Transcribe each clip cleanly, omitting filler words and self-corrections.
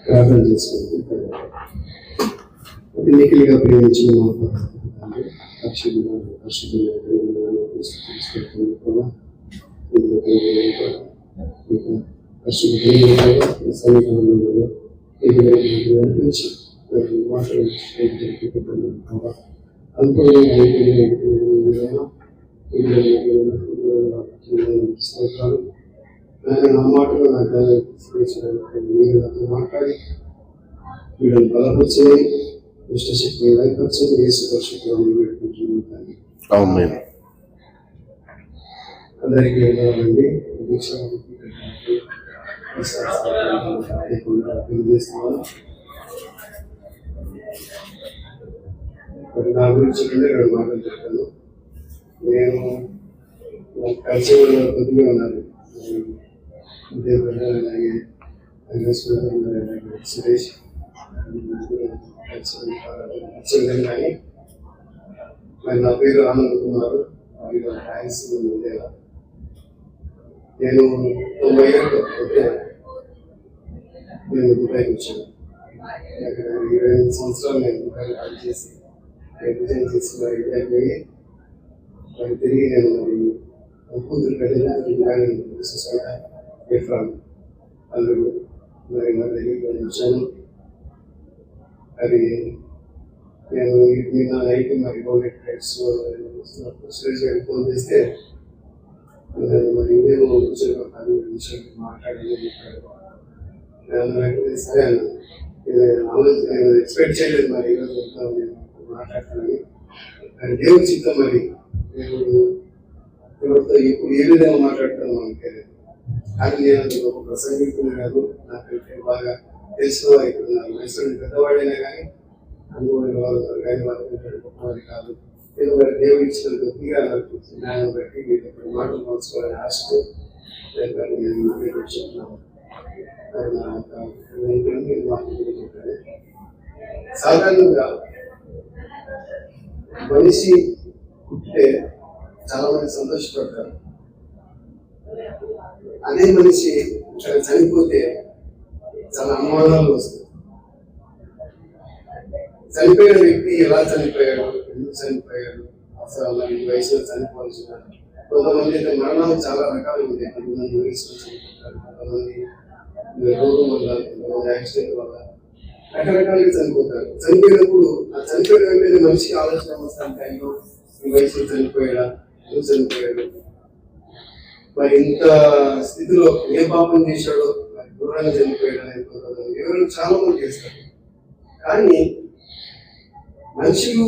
ప్రార్థన చేసుకుంటూ అతి మిగిలిగా ప్రేమించిన నా మాటలు నాకు మాట్లాడి వీళ్ళని బలపరచని దుష్టశక్తిని బలపరచని యేసు పరిశుద్ధంగా పెట్టుకుంటున్నాను. అందరికీ వెళ్ళాలండి. తెలియజేస్తున్నాను. నా గురించి 2 మాటలు చెప్తాను. నేను కలిసి కొద్దిగా ఉన్నాను. అలాగే సురేష్ కానీ మరి నా పేరు ఆనంద్ కుమార్. నేను 90 ఏళ్ళలో నేను దుబాయ్కి వచ్చాను. 28 సంవత్సరాలు నేను దుబాయ్ పనిచేసి రిజైన్ చేసి మరి పోయి మరి తిరిగి నేను మరి కూతురు పెళ్ళి ఫ్రామ్ అందరూ మరి నా దగ్గరికి వచ్చాను. అది నేను నిన్న నైట్ మరి సురేష్ గారికి ఫోన్ చేస్తే మరి నేను కూర్చోని విషయం మాట్లాడి సరే నేను ఎక్స్పెక్ట్ చేయలేదు మరి ఈరోజు నేను మాట్లాడతానని. అది దేవుడి చిత్తం. మరి దేవుడు ఎవరితో ఇప్పుడు ఏ విధంగా మాట్లాడతాను మనకి తెలియదు. కానీ నేను ఒక ప్రసంగికుని కాదు, నాకైతే బాగా తెలిసిన వారు ఇక్కడ ఉన్నారు. వయసు పెద్దవాడైనా కానీ అనుభవం వాళ్ళు కానీ వాళ్ళు గొప్పవారి కాదు. ఎందుకంటే దేవుడు ఇచ్చిన కొద్దిగా నాకు జ్ఞానం బట్టి మీరు ఇక్కడ మాటలు పంచుకోవాలని ఆశతో నేను చెప్తున్నాను. సాధారణంగా మనిషి పుట్టితే చాలా మంది సంతోషపడతారు. అదే మనిషి ఇక్కడ చనిపోతే చాలా అనుమానాలు వస్తాయి. చనిపోయిన వ్యక్తి ఎలా చనిపోయాడు, ఎందుకు చనిపోయాడు, అసలు ఈ వయసులో చనిపోవాల్సిన. కొంతమంది అయితే మరణాలు చాలా రకాలు ఉంటాయి. కొంతమంది వయసులో చనిపోతారు, కొంతమంది రోగం వల్ల, కొంతమంది యాక్సిడెంట్ వల్ల రకరకాలుగా చనిపోతారు. చనిపోయినప్పుడు ఆ చనిపోయిన వెంటనే మనిషికి ఆలోచన వస్తాను, టైంలో ఈ వయసులో చనిపోయాడా, ఎందుకు చనిపోయాడు, మరి ఇంత స్థితిలో ఏ పాపం చేశాడో, మరి దూరంగా చనిపోయాడు అనేది ఎవరు చాలా మంది చేస్తారు. కానీ మనుషులు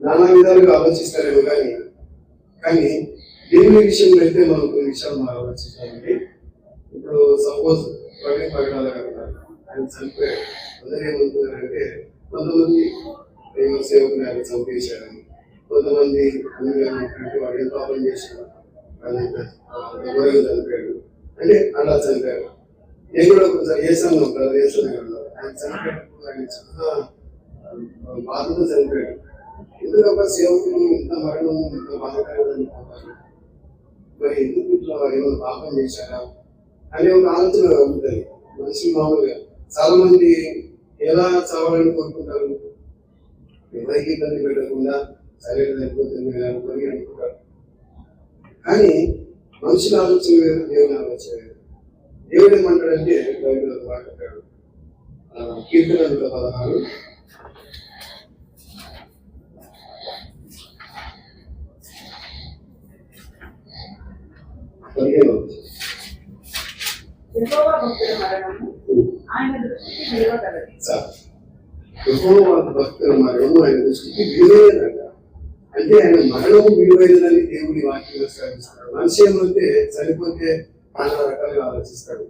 నానా విధాలుగా ఆలోచిస్తారేమో కానీ దేవుని విషయంలో అయితే మనం కొన్ని విషయాలు మనం ఆలోచిస్తామండి. ఇప్పుడు సపోజ్ ప్రవీణ్ పగడాల గారు ఆయన చనిపోయాడు. అందరూ ఏమనుకున్నారంటే కొంతమంది దైవ సేవకుని ఆయన చంపేశారని, కొంతమంది అందరూ వాడు ఏ పాపం చేశాడు ఎవరైనా చనిపోయాడు అంటే అలా చనిపోయాడు. నేను కూడా కొంచెం ఏసాను బ్రదర్ ఏసాను ఆయన చనిపోయినప్పుడు ఆయన చాలా బాధతో చనిపోయాడు. ఎందుకబ్బా సేవకులు ఇంత మరణం ఇంత బాధకరమైన పోతారు, మరి ఎందుకు ఇట్లా ఏమైనా పాపం చేశారా అనే ఒక ఆలోచన ఉంటుంది మనిషి. మామూలుగా చాలా మంది ఎలా చావాలని కోరుకుంటారు, ఎవరికి ఇబ్బంది పెట్టకుండా సరైన అయిపోతుంది అనుకొని అనుకుంటారు. కానీ మనుషుల ఆలోచన వేరు, దేవుని ఆలోచన వేరు. దేవుడు ఏమంటాడంటే బైబిల్లో మాట్లాడాడు. కీర్తన 116 యెహోవా భక్తుల మరణము ఆయన దృష్టికి విలువైనదంట. అంటే ఆయన మరణము విలువైనదని దేవుని వాక్యంలో శ్రమిస్తాడు. మనిషి ఏమంటే చనిపోతే నానా రకాలుగా ఆలోచిస్తాడు.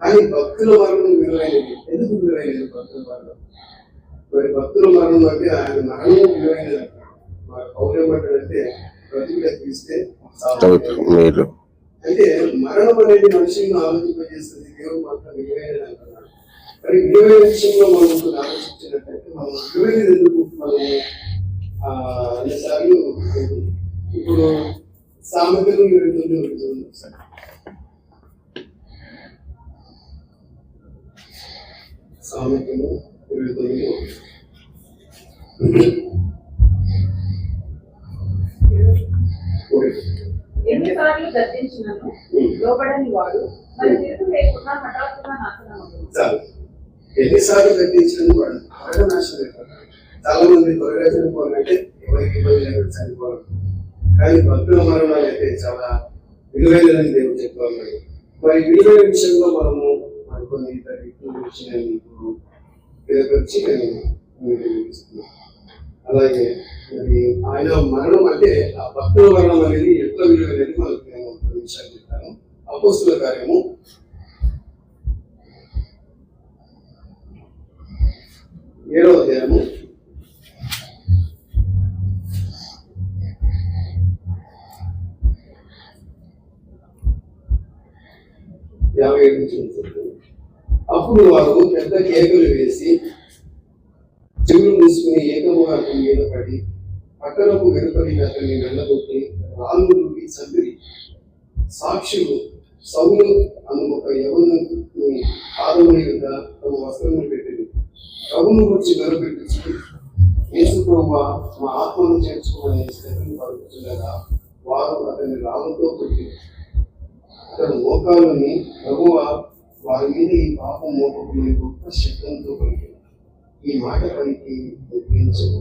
కానీ భక్తుల మరణం విలువైనది. ఎందుకు విలువైనది భక్తుల మరణం? మరి భక్తుల మరణం అంటే ఆయన మరణము విలువైనదంట. పౌరులు ఏమంటాడంటే బ్రతుకుగా తీస్తే అంటే మరణం అనేది మనిషిని ఆలోచింపజేస్తుంది, దేవుడు మాత్రం విలువైనది అంటున్నాడు. మరి విలువైన విషయంలో మనం ఆలోచించినట్టయితే మనం విలువైనది ఎందుకు మనము అన్నిసార్లు ఇప్పుడు సామెతలు 7:9 సార్ సామెతలు 29. ఎన్నిసార్లు గర్జించినను లోబడని వాడు మరి తిరుగు లేకుండా హఠాత్తుగా నాశనం. చాలు. ఎన్నిసార్లు గర్జించిన వాడు త్వరగా నాశనం అయిపోతాడు. చాలా మంది త్వరగా చనిపోవాలంటే ఎవరికి ఇబ్బంది లేకుండా చనిపోవాలి. కానీ భక్తుల మరణాలు అయితే చాలా విలువైనదని దేవుడు చెప్తారు. మరి విలువైన విషయంలో మనము అనుకుని ఇతర వ్యక్తుల గురించి నేను ఇప్పుడు తెలియపరిచి నేను వినిపిస్తున్నాను. అలాగే మరి ఆయన మరణం అంటే ఆ భక్తుల మరణం అనేది ఎట్లా విలువైనది మనకు నేను ఒక విషయాలు చెప్తాను. అపోస్తుల కార్యము 7వ అధ్యాయము 57 నుంచి ఉంటుంది. అప్పుడు వారు పెద్ద కేకలు వేసి చెవులు మూసుకుని ఏకముగా అతని మీద పడి పట్టణపు వెలుపలి అతన్ని వెళ్ళగొట్టి రాళ్ళు నుండి చంపిరి. సాక్షులు సౌలు అను ఒక యవనుని పాదముని వద్ద తమ వస్త్రములు పెట్టింది. ప్రభువును గురించి వెలుపెట్టించి, యేసు ప్రభువా మా ఆత్మను చేర్చుకోమని స్థితిని పలుకుతుండగా వారు అతన్ని రాళ్ళతో కొట్టి అతడు మోకాళ్ళని ప్రభువా వారి మీద ఈ పాపం మోపకుని గొప్ప శబ్దంతో పలికి ఈ మాట పలికి ఒప్పించము.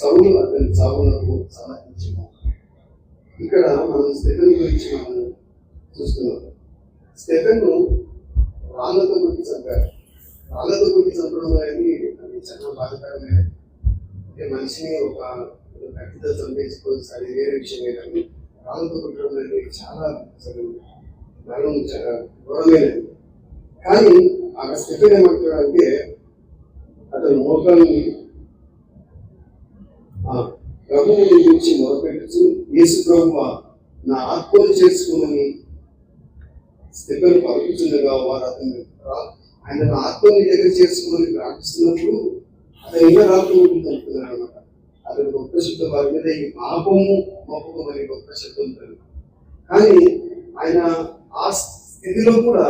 సౌలు అతని చావునకు సలహించము. ఇక్కడ మనం స్టెఫెన్ గురించి మనం చూస్తున్నాం. స్టెఫెన్ రాళ్ళతో కొట్టి చంపారు. రాళ్ళతో కొట్టి చంపడం అనేది అది చాలా బాధాకరమైన, అంటే మనిషిని ఒక కత్తితో చంపేసుకోవచ్చు, అది వేరే విషయమే. కానీ రాళ్ళతో కొట్టడం అనేది చాలా అసలు మరణం చాలా ఘోరమైనది. కానీ ఆ స్టెఫెన్ ఏమంటాడంటే అతను మోకాళ్ళని ప్రభువుని గురించి మొదలుపెట్టచ్చు, యేసు ప్రభువా నా ఆత్మను చేసుకోమని స్టెఫెన్ పలుకుతుండగా వారు అతన్ని ఆయన నా ఆత్మని దగ్గర చేసుకోమని ప్రార్థిస్తున్నప్పుడు అతను ఇంకా రాకుండా చంపుతున్నారు అనమాట. అతను గొప్ప శబ్దం వారి మీద ఈ పాపము మోపకమని గొప్ప శబ్దం. కానీ ఆయన ఆ స్థితిలో కూడా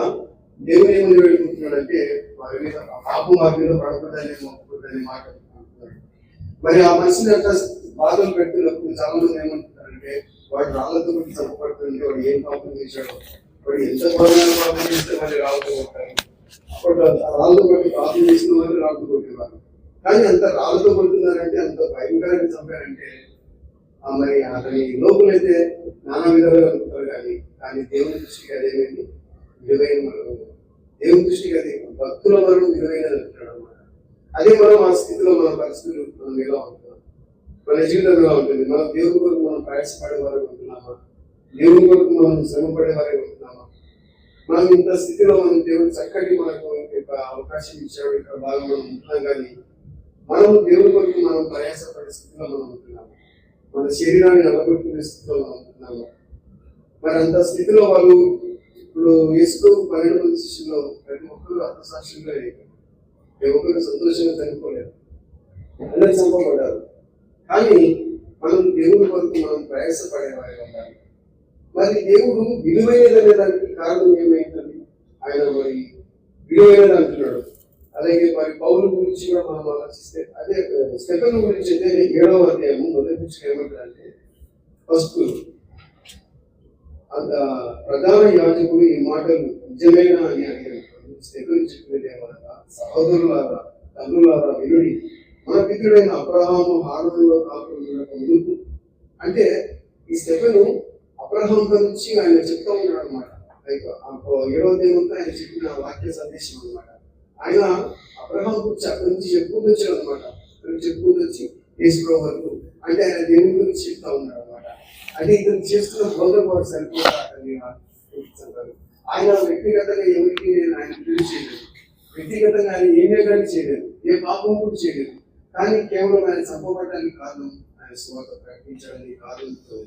దేవుని ఏమని వేడుకుంటున్నాడంటే వారి మీద పాపం వారి మీద పడకూడదని మొక్కకూడదని మాట అంటున్నాడు. మరి ఆ మనిషిని అట్లా బాధలు పెడుతున్నప్పుడు చాలా మంది ఏమంటున్నారంటే వాడు రాళ్ళతో కొట్టి చంపబడుతుంటే వాడు ఏం పాపం చేశాడు, వాడు ఎంత ఘోరమైన పాపం చేస్తే మరి రాళ్ళతో కొట్టారు. అప్పుడు రాళ్ళతో కొట్టి పాపం చేసిన వాళ్ళు రాళ్ళతో కొట్టేవారు. కానీ అంత రాళ్ళతో కొడుతున్నారంటే అంత భయంకరంగా చంపారంటే మరి అతని లోపలైతే నానా విధాలుగా అనుకుంటారు. కానీ దేవుని దృష్టికి అదేమైంది విలువైన మరణం. దేవుని దృష్టికి అది భక్తుల మరణం విలువైనది అంటున్నాడు అనమాట. అదే మనం ఆ స్థితిలో మన పరిస్థితులు మనం ఎలా ఉంటున్నాం, మన జీవితం ఎలా ఉంటుంది, మన దేవుని కొరకు మనం ప్రయాసపడే వారికి ఉంటున్నామా, దేవుని కొరకు మనం శ్రమపడే వారికి ఉంటున్నామా? మనం ఇంత స్థితిలో మనం దేవుని చక్కటి మనకు అవకాశం ఇచ్చాడు, ఇక్కడ బాగా మనం ఉంటున్నాం. కానీ మనం దేవుని కొరకు మనం ప్రయాసపడే స్థితిలో మనం ఉంటున్నాము, మన శరీరాన్ని నిలబెట్టుకునే స్థితిలో మనం ఉంటున్నాము. మరి అంత స్థితిలో వాళ్ళు ఇప్పుడు యేసు 12 మంది శిష్యుల్లో ప్రతి ఒక్కరు అర్థసాక్షులుగా అయ్యారు. ఏ ఒక్కరు సంతోషంగా చనిపోలేరు, అందరూ చంపబడ్డారు. కానీ మనం దేవుని కొరకు మనం ప్రయాసపడేవారి ఉండాలి. మరి దేవుడు విలువైనదనే దానికి కారణం ఏమైందని ఆయన మరి విలువైనది అంటున్నాడు. అలాగే మరి పౌలు గురించి కూడా మనం ఆలోచిస్తే అదే స్టెఫెన్ గురించి అయితే 7వ అధ్యాయము మొదటి నుంచి ఏమంటారంటే ఫస్ట్ ప్రధాన యాజకుడు ఈ మాటలు నిజమేనా అని అడిగారు. స్టెఫెన్ చెప్పినది ఏమనగా సహోదరులారా తండ్రులారా వినుడి, మన పితృడైన అబ్రహాము హారులో కాకుండా ముందు అంటే ఈ స్టెఫెన్ అబ్రహాం నుంచి ఆయన చెప్తా ఉన్నాడు అనమాట. లైక్ 7వ అధ్యాయంలో ఆయన చెప్పిన వాక్య సందేశం అనమాట. ఆయన అబ్రహాం గురించి అక్కడి నుంచి చెప్పుకుంటూ వచ్చాడు అనమాట. చెప్పుకుంటూ వచ్చి యేసు ప్రభు వరకు అంటే ఆయన దేవుని గురించి చెప్తా ఉన్నాడు అనమాట. అంటే ఇతను చేస్తున్న బోధన కూడా సరిపోతాడని ఆయన వ్యక్తిగతంగా ఎవరికి నేను ఆయన గురించి చేయలేదు, వ్యక్తిగతంగా ఆయన ఏమే కానీ చేయలేదు, ఏ పాపం కూడా చేయలేదు. కానీ కేవలం ఆయన చంపబడడానికి కారణం ఆయన సువార్త ప్రకటించడానికి కారణంతో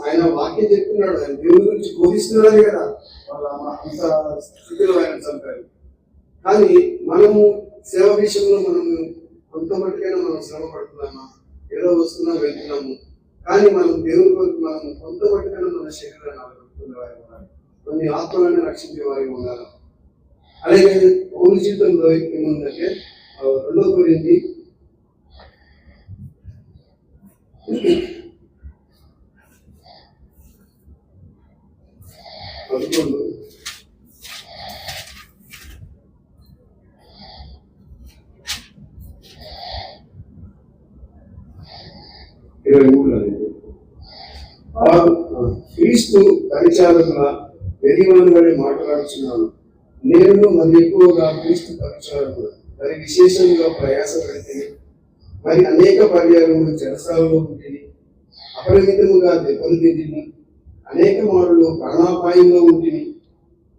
ఆయన వాక్యం చెప్తున్నాడు, ఆయన దేవుని గురించి బోధిస్తున్నాడు కదా, వాళ్ళ అంత స్థితిలో ఆయన చంపారు. కానీ మనము సేవ విషయంలో మనము కొంత మట్టుకైనా మనం శ్రమ పడుతున్నామా, ఏదో వస్తున్నాం వెళ్తున్నాము. కానీ మనం దేవుని కొరకు మనం కొంత మట్టుకైనా మన శరీరాన్ని ఆలోచించుకునే వారి ఉండాలి, కొన్ని ఆత్మలను రక్షించే వారి ఉండాలి. అలాగే పౌలు జీవితంలో ఏముందంటే 2 కొరింథీ 11 23 క్రీస్తు పరిచారకుల వెరివాని వలె మాట్లాడుచున్నాను. నేను మరి ఎక్కువగా క్రీస్తు పరిచారకులు మరి విశేషంగా ప్రయాసపడితే మరి అనేక పర్యాయములు చెరసాలలో ఉంటుంది, అపరిమితముగా దెబ్బలు తింటిని, అనేక మారులు ప్రాణాపాయంలో ఉంటుంది,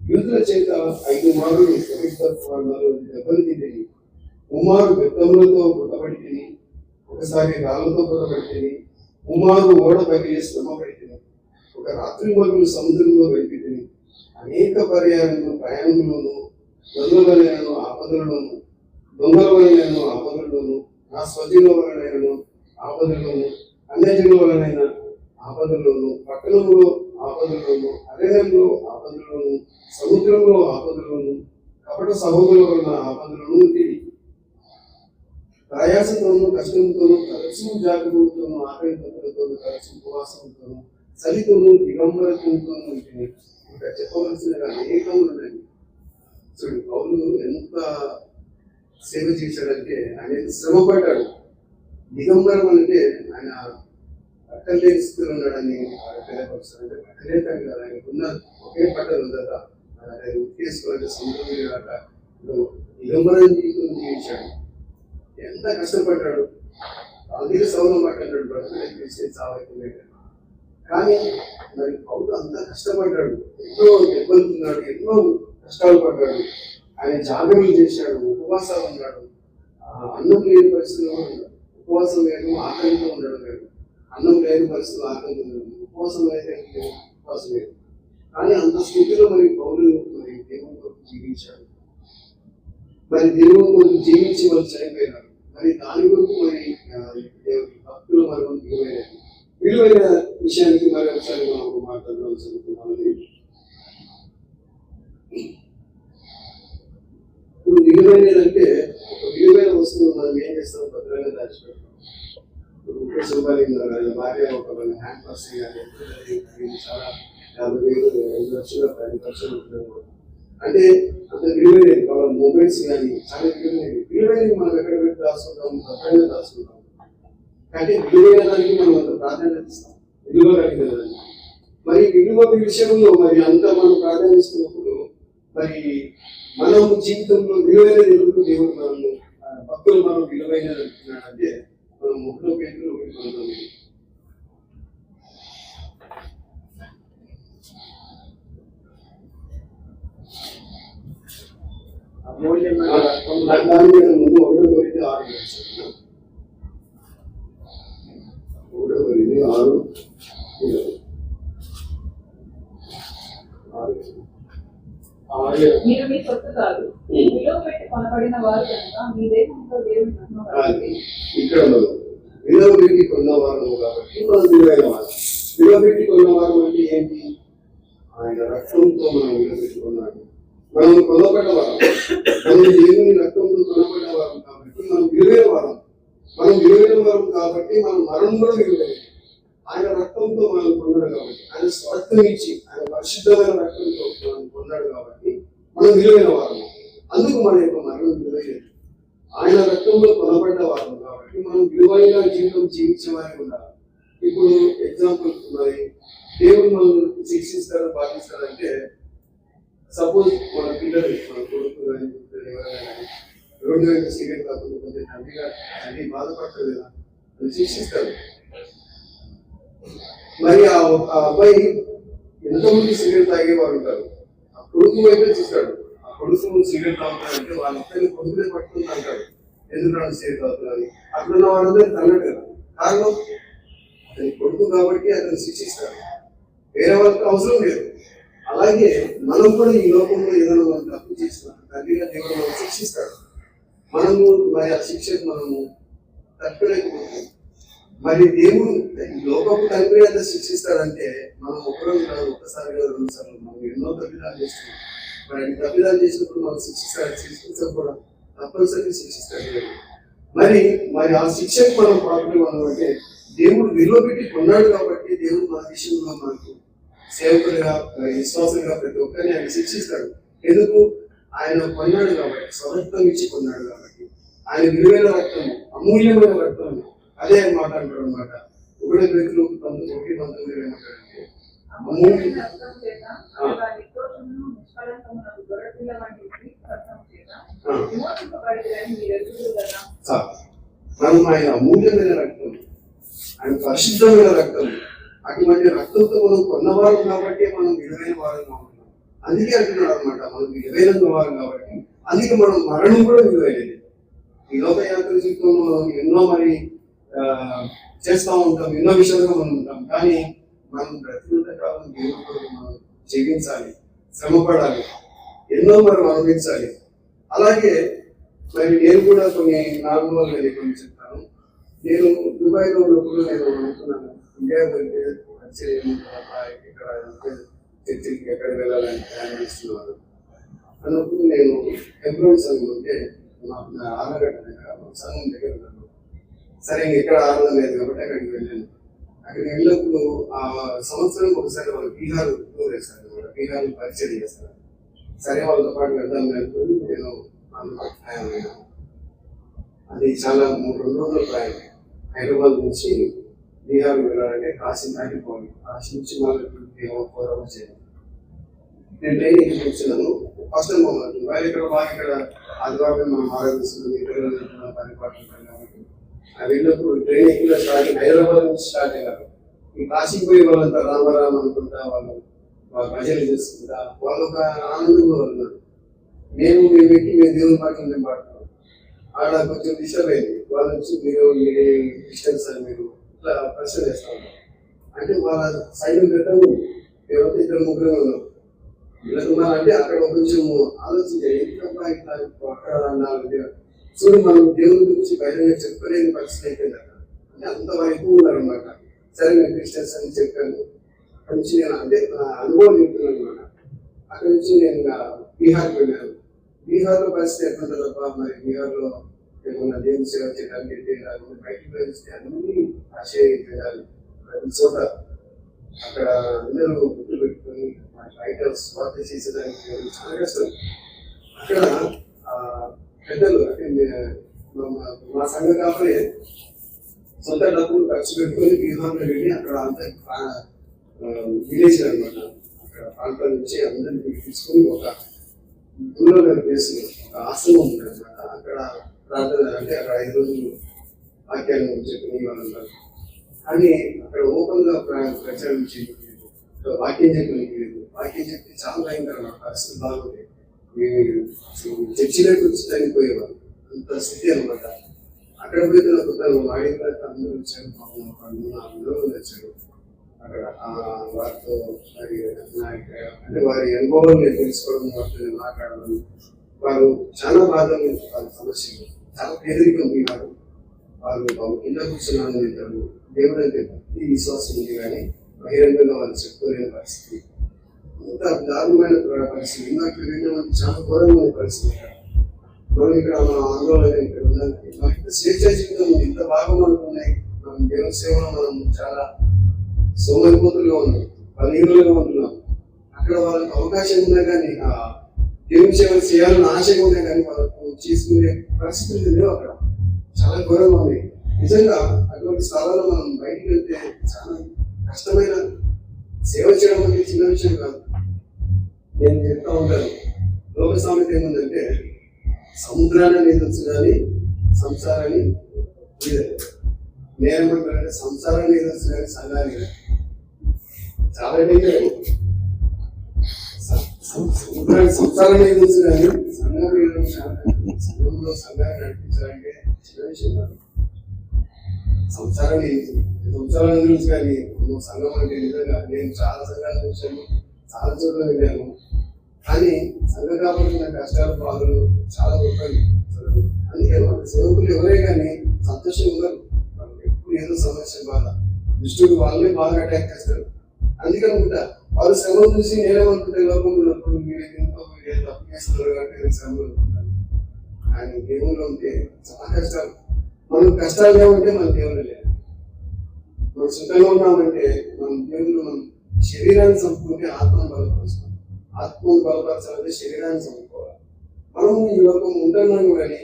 యూదుల చేత 5 మారులు దెబ్బలు తింటిని, 3 మారు బెత్తములతో కొట్టబడి తిని, ఒకసారి రాళ్లతో కొట్టబడి తిని, 3 మారు ఓడ పగిలి శ్రమ పడితిని, ఒక రాత్రి మరుగులు సముద్రంలో గడిపి తిని, అనేక పర్యాయములు ప్రయాణంలోను దొంగల వలనను ఆపదలలోను నా స్వజీవుల వలనైనను ఆపదల్లోను అన్యజనుల వలనైన ఆపదల్లోను పట్టణంలో ఆపదల్లోను అరణ్యంలో ఆపదల్లోను సముద్రంలో ఆపదల్లోను కపట సహోదరుల వలన ఆపదలను తిరిగి ప్రయాసంతోనూ కష్టంతోనూ తరచు జాగ్రత్తతోనూ ఆకలితోనూ తరచు ఉపవాసంతోనూ చలితోనూ దిగంబరతోనూ ఉంటుంది. ఇంకా చెప్పవలసిన అనేకములు ఉన్నాయి. చూడు పౌలు ఎంత సేవ చేశాడంటే ఆయన శ్రమ పడ్డాడు. దిగంబరం అంటే ఆయన బట్టలేని స్థితిలో ఉన్నాడని తెలియపరుస్తాడు. అంటే బట్టలేతాడు కదా, ఆయనకున్న ఒకే బట్టలు ఉందా ఆయన ఉత్తేసుకోవాలంటే సముద్రం కాక దిగంబరం జీవితం జీవించాడు. ఎంత కష్టపడ్డాడు. అదే సౌలం పట్టాడు, బ్రతుకులు చేసే చావైతే. కానీ మరి పౌలు అంత కష్టపడ్డాడు, ఎన్నో దెబ్బలు తిన్నాడు, ఎన్నో కష్టాలు పడ్డాడు. ఆయన జాగరణలు చేశాడు, ఉపవాసాలు ఉన్నాడు. అన్నం లేని పరిస్థితుల్లో ఉపవాసం లేదు, ఆకలితో ఉండడం లేదు. అన్నం లేని పరిస్థితులు ఆకలితో ఉండదు, ఉపవాసం అయితే ఉపవాసం లేదు. కానీ అంత స్థితిలో మరి పౌలు మరి దేవుని కొరకు జీవించాడు. మరి దేవుని కొరకు జీవించి వాళ్ళు చనిపోయినారు. మరి దాని కొరకు మరి భక్తులు మరి విలువైన విషయానికి మరి ఒకసారి మనం మాట్లాడడం జరుగుతున్నామని. ఇప్పుడు విలువైనదంటే ఒక విలువైన వస్తువు మనం ఏం చేస్తాం, భద్రంగా దాచిపెడతాం. ఇప్పుడు ముఖ్య శుభాలింగారు ఆయన భార్య ఒక హ్యాండ్ పర్స్ కానీ చాలా 50,000 5 లక్షలు 10 లక్షలు అంటే అంత విలువైనది. వాళ్ళ మొబైల్స్ కానీ చాలా విలువైనవి మనం ఎక్కడ పెట్టి దాచుకుంటాం, భద్రంగా దాచుకుంటాం. అంటే విలువైన దానికి మనం అంత ప్రాధాన్యత ఇస్తాం, విలువ కలిగిన దానికి. మరి విలువ విషయంలో మరి అంత మనం ప్రాధాన్యతిస్తున్నప్పుడు మరి మనం జీవితంలో విలువైన ఎందుకు దేవుడు మనము భక్తులు మనం విలువైనది అంటున్నాడంటే మనం 3 పేతులు 1:19 దాని మీద ముందు 1 కొరింథీ 6 మీరు మీ సొత్తు కాదు, విలువ పెట్టి కొనబడిన వారు కనుక మీ దేశంలో దేవుని నమ్మకాలి. ఇక్కడ విలువ పెట్టి కొన్నవారు కాబట్టి మనం విలువైన వారు. విలువ పెట్టి కొన్నవారు అంటే ఏంటి? ఆయన రక్తంతో మనం విలువ పెట్టుకున్నాడు. మనం కొనబడ్డవారు, మనం దేవుని రక్తంతో కొనబడ్డవారు కాబట్టి మనం విలువైన వారం. మనం విలువైన వారం కాబట్టి మనం మరణం కూడా విలువైన. ఆయన రక్తంతో మనం కొన్నాడు కాబట్టి, ఆయన స్వార్థం ఇచ్చి ఆయన పరిశుద్ధమైన రక్తంతో మనం కొన్నాడు కాబట్టి మనం విలువైన వారం. అందుకు మన యొక్క మరణం విలువైనది. ఆయన రక్తంలో కొనబడ్డ వారం కాబట్టి మనం విలువైన జీవితం జీవించే వారికి ఉండాలి. ఇప్పుడు ఎగ్జాంపుల్ మరి దేవుడు మనం శిక్షిస్తారు, పాటిస్తారంటే సపోజ్ మన పిల్లలు మన కొడుకు కానీ ఎవరైనా కానీ రోడ్డు వైపు సిగరెట్ కాకుండా కొంచెం తండ్రి బాధపడతారు కదా, అది శిక్షిస్తారు. మరి ఆ అబ్బాయి ఎంతమంది సిగరెట్ తాగేవారు ఉంటారు, ఆ కొడుకు వైపే చూస్తాడు. ఆ కొడుకు సిగరెట్ తాగుతాడంటే వాళ్ళ అబ్బాయిని కొడుకునే పట్టుకుని అంటాడు, ఎందుకు సిగరెట్ తాగుతున్నారు. అట్లున్న వాళ్ళందరూ తన్నట్టు కదా, కారణం అతని కొడుకు కాబట్టి అతను శిక్షిస్తాడు, వేరే వాళ్ళకి అవసరం లేదు. అలాగే మనం కూడా ఈ లోకంలో ఏదైనా మనం తప్పు చేసినా తండ్రిగా దేవుడు మనం శిక్షిస్తాడు. మనము మరి ఆ శిక్షకు మనము తట్టుకోలేకపోతాం. మరి దేవుడు ఈ లోకపు తండ్రి అంతా శిక్షిస్తాడంటే మనం ఒకరోజు కాదు, ఒక్కసారి కాదు, 2 సార్లు మనం ఎన్నో తప్పిదాలు చేస్తున్నాం. మరి తప్పిదాలు చేసినప్పుడు మనం శిక్షిస్తారు కూడా తప్పనిసరిగా శిక్షిస్తారు దేవుడు. మరి మరి ఆ శిక్షకు మనం పాత్రలు అంటే దేవుడు విలువ పెట్టి కొన్నాడు కాబట్టి దేవుడు మన విషయంలో మనకు సేవకులుగా విశ్వాసంగా ప్రతి ఒక్కరిని ఆయన శిక్షిస్తాడు. ఎందుకు? ఆయన కొన్నాడు కాబట్టి, స్వరక్తం ఇచ్చి కొన్నాడు కాబట్టి. ఆయన విలువైన రక్తం, అమూల్యమైన రక్తం, అదే మాట అంటాడు అనమాట. 1 Petrus 1:19 ఏమంటాడంటే అమూల్యమైన రక్తం చేత అనగా నిర్దోషమును నిష్కళంకమునకు గొర్రెపిల్ల వంటి క్రీస్తు రక్తం చేత విమోచింపబడినని మీరు ఎరుగుదురు కదా. మనం ఆయన అమూల్యమైన రక్తం, ఆయన పరిశుద్ధమైన రక్తం, అటువంటి రక్తంతో మనం కొన్నవారు కాబట్టి మనం విలువైన వారంగా ఉంటున్నాం. అందుకే అంటున్నాడు అనమాట, మనం విలువైన వారు కాబట్టి. అందుకే మనం మరణం కూడా విలువైనది. ఈ లోకయాత్ర జీవితంలో మనం ఎన్నో మరి చేస్తూ ఉంటాం, ఎన్నో విషయాలుగా మనం ఉంటాం. కానీ మనం బ్రతికినంత కాలం దేవుడితో మనం జీవించాలి, శ్రమపడాలి, ఎన్నో మనం అనుభవించాలి. అలాగే మరి నేను కూడా కొన్ని నార్మల్ కొన్ని చెప్తాను. నేను దుబాయ్లో ఉన్నప్పుడు నేను అనుకున్నాను, ఇండియా వెళ్తే ఇక్కడ చర్చికి ఎక్కడ వెళ్ళాలని ప్లాన్ చేస్తున్నాను అన్నప్పుడు నేను ఎంప్లాయీ సంఘం ఉంటే మాకు ఆలగడ్డ దగ్గర సంఘం దగ్గర ఉన్నాను. సరే ఇక్కడ ఆనందం లేదు కాబట్టి అక్కడికి వెళ్ళాను. అక్కడికి వెళ్ళినప్పుడు ఆ సంవత్సరం ఒకసారి వాళ్ళు బీహార్ టూర్ వేస్తారు, బీహార్ పరిచయం చేస్తారు. సరే వాళ్ళతో పాటు వెళ్దాం అనుకుని నేను ప్రయాణం అయినాను. అది చాలా 2 రోజుల ప్రయాణం. హైదరాబాద్ నుంచి బీహార్ వెళ్ళాలంటే కాశీ దాటిపోవాలి. కాశీ నుంచి మళ్ళీ 4 hours చేయాలి. నేను ట్రైన్ ఎక్కి కూర్చున్నాను. ఫస్ట్ టైం బాగుంటుంది. వాళ్ళు ఇక్కడ ఆదివారం మనం ఆరాధిస్తున్నాం, ఇతరులు పరిపాలన కాబట్టి వెళ్ళినప్పుడు ట్రైన్ ఎక్కిన స్టార్టింగ్ హైదరాబాద్ నుంచి స్టార్ట్ అయ్యారు. ఈ కాశీకి పోయి వాళ్ళంతా రామారాం అనుకుంటా వాళ్ళు భజనలు చేసుకుంటా వాళ్ళు ఒక ఆనందంలో ఉన్నారు. మేము ఎక్కి మేము దేవుని పాటలు మేము పాడుతున్నాం. ఆడ కొంచెం డిస్టర్బ్ అయింది. వాళ్ళ నుంచి మీరు డిస్టెన్స్ అని మీరు ఇట్లా ప్రశ్న చేస్తా ఉన్నారు. అంటే వాళ్ళ సైడ్ పెట్టము ఎవరైతే 2-3 ఉన్నాం. అంటే అక్కడ కొంచెం ఆలోచించారు, ఎందుకబ్బా ఇట్లా అక్కడ అన్నారు. చూడు మనం దేవుని గురించి బహిరంగ చెప్పలేని పరిస్థితి అయిపోయింది అక్కడ. అంటే అంతవరకు ఎక్కువ ఉన్నారనమాట. సరే నేను క్రిస్టియన్స్ అని చెప్పాను. అక్కడి నుంచి నేను అంటే నా అనుభవం చెప్తున్నాను అనమాట. అక్కడి నుంచి నేను బీహార్కి వెళ్ళాను. బీహార్లో పరిస్థితి ఎట్లుంటుంది తప్ప మరి బీహార్లో ఏమన్నా దేవుని సేవ చేయడానికి బయటికి పరిస్థితి అన్ని ఆశయం చేయాలి. ప్రతి చోట అక్కడ అందరూ గుర్తు పెట్టుకొని బయట స్వార్థ చేసేదానికి చాలా కష్టం. అక్కడ పెద్దలు అంటే మా సంఘ కాబట్టి సొంత డబ్బులు ఖర్చు పెట్టుకొని బీహార్లో వెళ్ళి అక్కడ అంతా విలేజ్ అనమాట. అక్కడ ప్రాంతాల నుంచి అందరినీ తీసుకొని ఒక దూరంగా ప్లేస్ ఒక ఆశ్రమం ఉంది అనమాట. అక్కడ ప్రార్థన అంటే అక్కడ 5 రోజులు వాక్యాన్ని చెప్పి వాళ్ళు ఉన్నారు. కానీ అక్కడ ఓపెన్ గా ప్రచారం చేయలేదు, వాక్యం చెప్పలేదు. వాక్యం చెప్తే చాలా భయంకరమైన పరిస్థితి బాగుంది. చర్చిలోకి వచ్చి చనిపోయేవారు, అంత స్థితి అనమాట. అక్కడ పోతే నాకు వాడి అందరూ వచ్చారు, 3-4 మంది వచ్చారు. అక్కడ వారితో మరి అంటే వారి అనుభవం నేను తెలుసుకోవడం, వారితో మాట్లాడడం. వారు చాలా బాధలు, వాళ్ళ సమస్యలు చాలా పేదరికం ఉన్నారు. వాళ్ళు కింద కూర్చున్నాను అంటారు. దేవుడు అంటే భక్తి విశ్వాసం ఉంది కానీ బహిరంగంగా వాళ్ళు చెప్పుకోలేని పరిస్థితి, ఇంత దారుణమైన పరిస్థితి. ఇందాక వెళ్ళినటువంటి చాలా ఘోరమైన పరిస్థితి. మనం ఇక్కడ మన ఆందోళన ఇక్కడ ఉందంటే మనకి స్వేచ్ఛ జీవితం ఇంత బాగా మనకు ఉన్నాయి. మనం దేవుని సేవలో మనం చాలా సోమరిపోతులుగా ఉన్నాం, బలహీనులుగా ఉంటున్నాం. అక్కడ వాళ్ళకి అవకాశం ఉన్నా కానీ దేవుని సేవలు చేయాలని ఆశగా ఉన్నా కానీ వాళ్ళకు చేసుకునే పరిస్థితులు లేవు. అక్కడ చాలా ఘోరంగా ఉంది. నిజంగా అటువంటి స్థలాల్లో మనం బయటికి వెళ్తే చాలా కష్టమైన సేవ చేయడం అనేది చిన్న విషయం కాదు. నేను చెప్తా ఉంటాను, లోక సామెత ఏముందంటే సముద్రాన్ని ఎదుర్చు కానీ సంసారాన్ని నేనేమంటానంటే సంసారాన్ని ఎదుర్చు కానీ సంఘాన్ని చాలా డేంజర్. సముద్రాన్ని సంసారాన్ని ఎదుర్చు కానీ సంఘంలో సంఘాన్ని నడిపించాలంటే చిన్న విషయం కాదు. సంసారాన్ని గురించి కానీ సంఘం అంటే నిజంగా నేను చాలా సంఘాలు చూశాను, చాలా చోట్ల వెళ్ళాను. కానీ సంఘం కాబట్టి నా కష్టాలు బాధలు చాలా గొప్పవి. అందుకే మన సేవకులు ఎవరే కానీ సంతోషంగా ఉన్నారు. వాళ్ళకి ఎప్పుడు ఏదో సమస్య బాధ దృష్టికి వాళ్ళే బాగా అటాక్ చేస్తారు. అందుకనుకుంటా వాళ్ళు శ్రమ చూసి నేనేమనుకుంటే లోకంలో ఉన్నప్పుడు మీరు ఎంతో చేస్తున్నారు కాబట్టి శ్రమలు ఉంటారు. కానీ దేవుళ్ళు ఉంటే చాలా కష్టాలు. మనం కష్టాలు ఏమంటే మన దేవుళ్ళు లేదు. మనం సుఖంగా ఉన్నామంటే మన దేవుళ్ళు మనం శరీరాన్ని చంపుకుంటే ఆత్మను బలపరుస్తాం. ఆత్మను బలపరచాలంటే శరీరాన్ని చంపుకోవాలి. మనం ఈ లోకం ఉంటున్నాం కానీ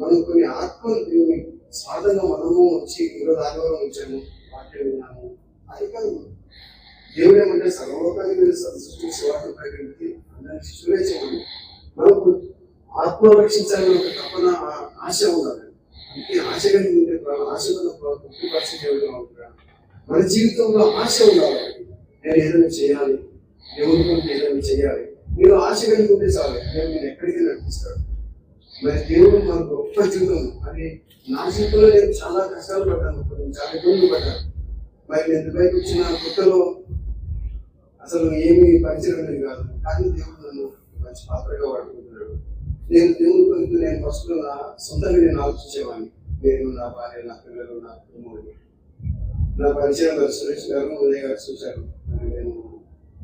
మనం కొన్ని ఆత్మలు దేవుని స్వార్థంగా మనము వచ్చి ఈరోజు ఆదివారం వచ్చాము, వాక్యం విన్నాము. అది కాదు. దేవుడు ఏమంటే సర్వలోకాన్ని మీరు సృష్టి స్వార్థ ప్రకటించి అందరికి శిష్యులే చేయండి. మనకు ఆత్మ రక్షించాలని ఒక తపన ఆశ ఉండాలి. అంటే ఆశ కలిగి ఉంటే ఆశలో తృప్తిపరిచే ఉంటాను. మన జీవితంలో ఆశ ఉండాలి. నేను ఏదైనా చేయాలి, దేవుడితో ఏదైనా చేయాలి. మీరు ఆశ కలిగి ఉంటే చాలు, నేను మీరు ఎక్కడికి నడిపిస్తాడు. మరి దేవుడు మనకు గొప్ప జీవితం. అని నా జీవితంలో నేను చాలా కష్టాలు పడ్డాను, చాలా ఇబ్బందులు పడ్డాను. మరి నేను దుబాయ్కి వచ్చిన కొత్తలో అసలు ఏమీ పరిచయం అనేది కాదు. కానీ దేవుడు నన్ను మంచి పాత్రగా వాడుకుంటున్నాడు. నేను దేవుడి కొరకు నేను ఫస్ట్ నా సొంతంగా నేను ఆలోచించేవాడిని. నేను, నా భార్య, నా పిల్లలు, నా కుటుంబం. నా పరిచయం గారు సురేష్ గారు, ఉదయ్ గారు చూశారు. మరి నేను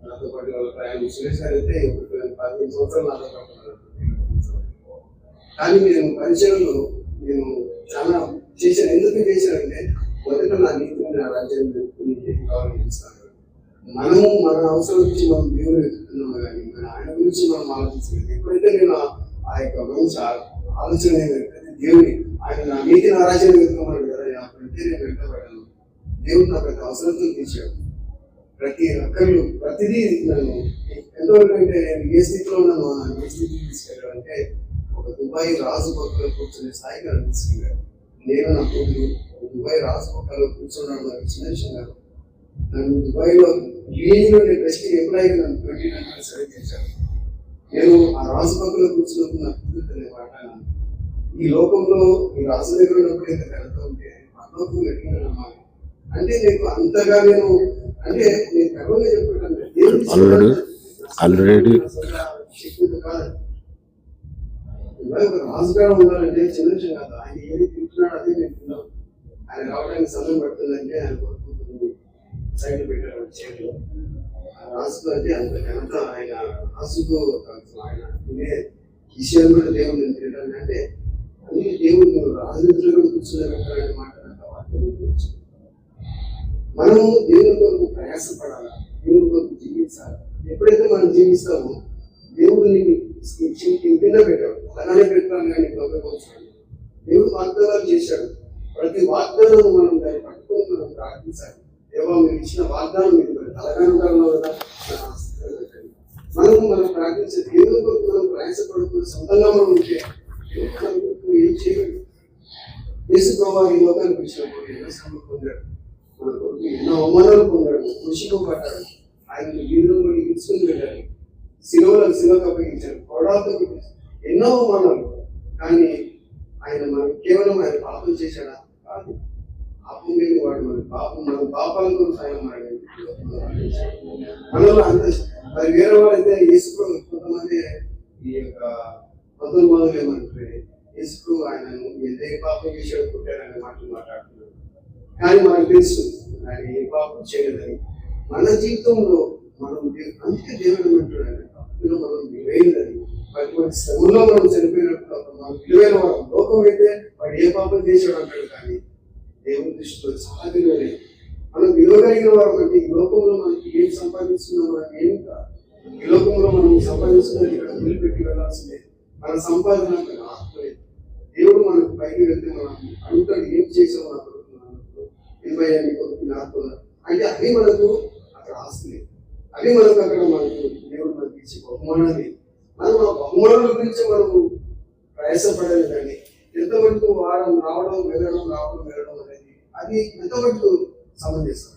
నాతో పాటు వాళ్ళ ప్రయాణం. సురేష్ గారు అయితే 15 సంవత్సరాలు నాతో పాటు ఉన్నారు. కానీ నేను పరిచయంలో నేను చాలా చేశాను. ఎందుకు చేశానంటే మొదట నా నీతిని, నా రాజ్యాన్ని కావాలని చేస్తాను. మనము మన అవసరం గురించి మనం దేవుని వెతుకుతున్నాము కానీ మన ఆయన గురించి మనం ఆలోచించలేదు. ఎప్పుడైతే నేను ఆ యొక్క మంచి ఆలోచన దేవుని ఆయన నా నీతిని ఆరాధన వెతుకోమన్నాడు కదా, అప్పుడైతే నేను వెంటబడ్డాను. దేవుడు నాకు ప్రతి అవసరంతో తీర్చాడు. ప్రతి అక్కర్లు ప్రతిదీ నన్ను ఎంతవరకు అంటే నేను ఏ స్థితిలో ఉన్నాను ఏ స్థితికి తీసుకెళ్ళాలంటే ఒక దుబాయ్ రాజు పక్కలో కూర్చునే స్థాయికి నన్ను తీసుకెళ్ళాడు. నేను నా కూతురు దుబాయ్ రాజు పక్కలో కూర్చున్నాను. నాకు చిన్న విషయం కాదు. నన్ను దుబాయ్లో యూఏఈలో నేను బెస్ట్ ఎంప్లాయీగా నన్ను 2020 సెలెక్ట్ చేశాను. నేను ఆ రాజు పక్కలో కూర్చున్నప్పుడు నా కూతురు నేను మాట్లాడాను. ఈ లోకంలో ఈ రాజు దగ్గర ఉన్నప్పుడు ఎంత ఘనత ఉంటే అలోకం ఎట్లా నమ్మాలి అంటే నీకు అంతగా నేను అంటే నేను గర్వంగా చెప్పుకుంటాను. ఆల్రెడీ శక్తితో కాదు. ఒక రాజుగా ఉండాలంటే చిన్న విషయం కాదు. ఆయన ఏది తింటున్నాడు అదే నేను తిన్నాను. ఆయన రావడానికి సమయం పడుతుందంటే ఆయన కోరుకుంటుంది సైడ్ పెట్టాడు చేతిలో. రాజుతో అంటే అంత ఘనత ఆయన రాజుతో ఆయన తినే విషయాలు కూడా దేవుడు నేను తినడానికి అంటే అన్ని దేవుడు రాజు కూడా కూర్చునే పెట్టాలనే మాట నాకు వాక్యం. మనము దేవుని కొరకు ప్రయాసపడాలి, దేవుని కొరకు జీవించాలి. ఎప్పుడైతే మనం జీవిస్తామో దేవుడు నీకు కింద పెట్టాడు, అలానే పెట్టాలి కానీ గొప్పకొచ్చాడు. దేవుడు వాగ్దానాలు చేశాడు. ప్రతి వాగ్దానం మనం దాన్ని పట్టుకొని మనం ప్రార్థించాలి. దేవా మీరు ఇచ్చిన వాగ్దానం మీరు తలగంటాలో కదా మనం ప్రార్థించే దేవుని కొరకు మనం ప్రయాసపడుతూ సొంతంగా మనం ఉంటే ఏం చేయగలడు. యేసు ప్రభువు ఈ లోకానికి వచ్చినప్పుడు ఎన్నో శ్రమలు పొందాడు, మన కొరకు ఎన్నో అవమానాలు పొందాడు, కృషిలో పడ్డాడు. ఆయన వీధిలో కూడా ఇచ్చుకుని వెళ్ళాడు, శిలువకు అప్పగించాడు, కొడాలతో ఎన్నో అవమానాలు. కానీ ఆయన మనం కేవలం ఆయన పాపం చేశాడా? కాదు. పాపం లేని వాడు మన పాపాలను కూడా ఆయన మనలో అంత మరి వేరే వాళ్ళైతే యేసు కొంతమంది ఈ యొక్క 19 మంది ఏమంటే యేసు ఆయనను ఎంత ఏ పాపం చేశాడు పుట్టారనే మాటలు మాట్లాడుతున్నారు. కానీ మనకు తెలుసు ఆయన ఏ పాపం చేయలేదని. మన జీవితంలో మనం అందుకే దేవుడు అంటున్నాడు తప్పులో మనం విలువైనదని. అటువంటి శ్రమలో మనం చనిపోయినప్పుడు మనం విలువైన వాడు. లోకం అయితే వాడు ఏ పాపం చేశాడు అంటాడు, కానీ దేవుని దృష్టిలో చాలా విలువలేదు. మనం విలువగలిగిన వారు అంటే ఈ లోకంలో మనకి ఏం సంపాదిస్తున్నాం మనం ఏం కాదు. ఈ లోకంలో మనం సంపాదిస్తున్నది ఇక్కడ వదిలిపెట్టి వెళ్ళాల్సిందే. మన సంపాదన ఆత్మలేదు. దేవుడు మనకు పైకి వెళ్తే మనం అంటాడు ఏం చేసావు నా కొడుకు ఆత్మ అంటే అది మనకు అక్కడ ఆస్తి, అది మనకు అక్కడ మనకు దేవుడు మనకి ఇచ్చే బహుమానాన్ని. మనం ఆ బహుమానాల గురించి మనము ప్రయాసపడాలి. కానీ ఎంత మటుకు వాడడం రావడం వెళ్ళడం అనేది అది ఎంత మటుకు సమంజసం,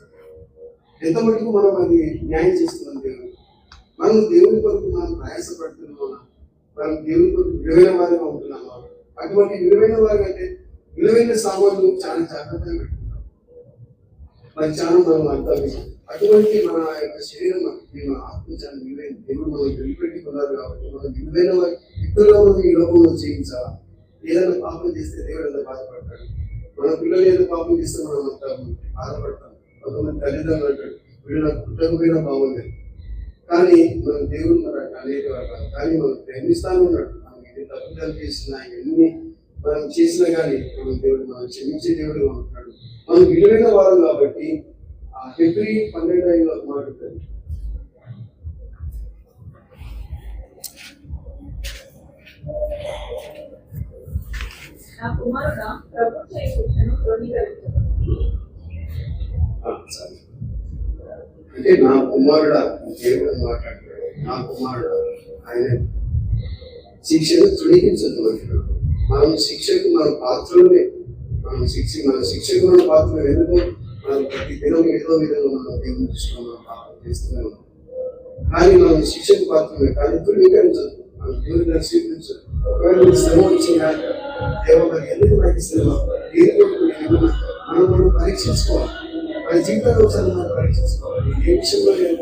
ఎంత మటుకు మనం అది న్యాయం చేస్తున్నాం దేవుడు. మనం దేవుని కొరకు మనం ప్రయాసపడుతున్నామా, మనం దేవుని కొరకు విలువైన వారిగా ఉంటున్నామా? అటువంటి విలువైన వారి అంటే విలువైన సామాన్లు చాలా జాగ్రత్తగా పెట్టుకుంటాం. మరి చాలా మనం అర్థం అటువంటి మన యొక్క శరీరం మన ఆత్మ చాలా విలువైన దేవుడు మనం వెలిపెట్టుకున్నారు. కాబట్టి మనం విలువైన వారి వ్యక్తుల్లో ఈ లోకంలో జీవించాలా. ఏదైనా పాపం చేస్తే దేవుడు అంతా బాధపడతాడు. మన పిల్లలు ఏదో పాపం చేస్తే మనం అంతా బాధపడతాం. కొంతమంది తల్లిదండ్రులు అంటాడు వీళ్ళు నాకు పుట్టకపోయినా బాగుంది, కానీ మన దేవుడు మనకు అనేక రకాలు, కానీ మనం ప్రేమిస్తాను ఉన్నాడు. మనం ఎన్ని తప్పులు చేసినా ఎన్ని మనం చేసినా కానీ దేవుడు మనం క్షమించే దేవుడు ఉంటున్నాడు. మనం విలువైన వారు కాబట్టి ఆ ఫిబ్రవరి 12 మాట ఉంటుంది. నా కుమారుడా ప్రభు చేయుటను ధృవీకరించు. అంటే నా కుమారుడా దేవుడు మాట్లాడుతున్నాడు. నా కుమారుడు ఆయన శిక్షను తృణీకరించదు అంటున్నాడు. మనం శిక్షకు మన పాత్రలే, మన శిక్షకు మన పాత్రలు. ఎందుకు మనం ప్రతి దినం ఏదో విధంగా మనం దేవుని దృష్టిలో మనం పాత్ర చేస్తూనే ఉన్నాం. కానీ మనం శిక్షకు పాత్రలే, కానీ తృణీకరించదు, మనం దేవుడిని స్వీకరించదు. ఒకవేళ శ్రమ వచ్చిందా, దేవతలు ఎందుకు నాకు శ్రమ, మనం పరీక్షించుకోవాలి. మన జీవితంలో ఒకసారి మనం పరీక్షించుకోవాలి. ఏ విషయంలో నేను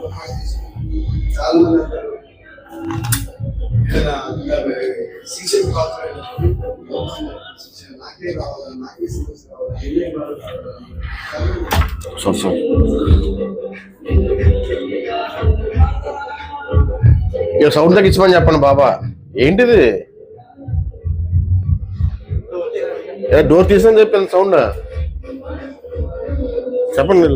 చాలా మంది అంటారు శిక్షకు పాత్ర నాకే కావాలి, నాకే సమస్య కావాలి. ఇక సౌండ్ తగ్గించమని చెప్పండి బాబా. ఏంటిది డోర్ తీసని చెప్పాను సౌండ్ చెప్పండి.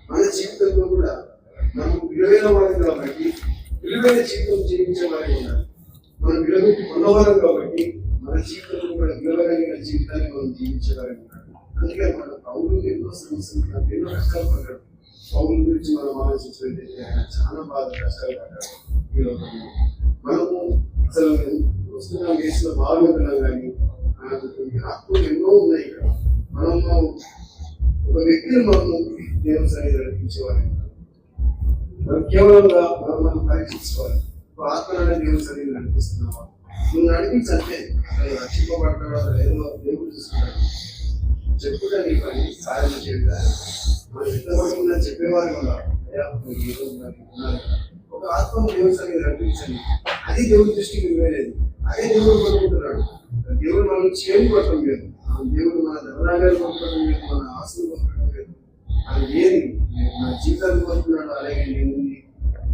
మన జీవితంలో కూడా మనం విలువైన వారం కాబట్టి విలువైన జీవితం జీవించే వారికి ఉండాలి. మనం విలువెట్టి ఉన్నవారం కాబట్టి మన జీవితంలో కూడా విలువైన జీవితాన్ని మనం జీవించే వారికి ఉండాలి. అందుకే మన పౌరులు ఎన్నో సమస్యలు, ఎన్నో కష్టాలు పడ్డాడు. పౌరుల గురించి మనం ఆలోచించినట్లయితే చాలా బాధ కష్టాలు పడ్డాడు. మనము అసలు వస్తున్న దేశంలో బాగుంటున్నాం, కానీ హక్కులు ఎన్నో ఉన్నాయి. ఇక్కడ మనము ఒక వ్యక్తిని మనము దేవుని సన్నిధిలో నడిపించేవారు. మనం కేవలంగా మనం పరీక్షించుకోవాలి. ఆత్మలను దేవుని సన్నిధిలో నడిపిస్తున్నావా, నువ్వు నడిపించంటే రక్షింపబడ్డావా లేదో దేవుడు చూసుకుంటాడు. చెప్పుట నీ పని, సాయం చేయడం. మనం ఎంత పడుతుందా చెప్పేవారు కూడా ఒక ఆత్మను దేవుని సన్నిధిలో నడిపించండి. అది దేవుడి దృష్టికి విలువలేదు. అదే దేవుడు కోరుకుంటున్నాడు. దేవుడు మనం చేయి కొట్టడం లేదు, దేవుడు మన ధనాగాలు కొట్టడం లేదు, మన ఆస్తులు కొట్టడం లేదు. అది ఏది మన జీవితాన్ని కోరుతున్నాడు. అలాగే నేను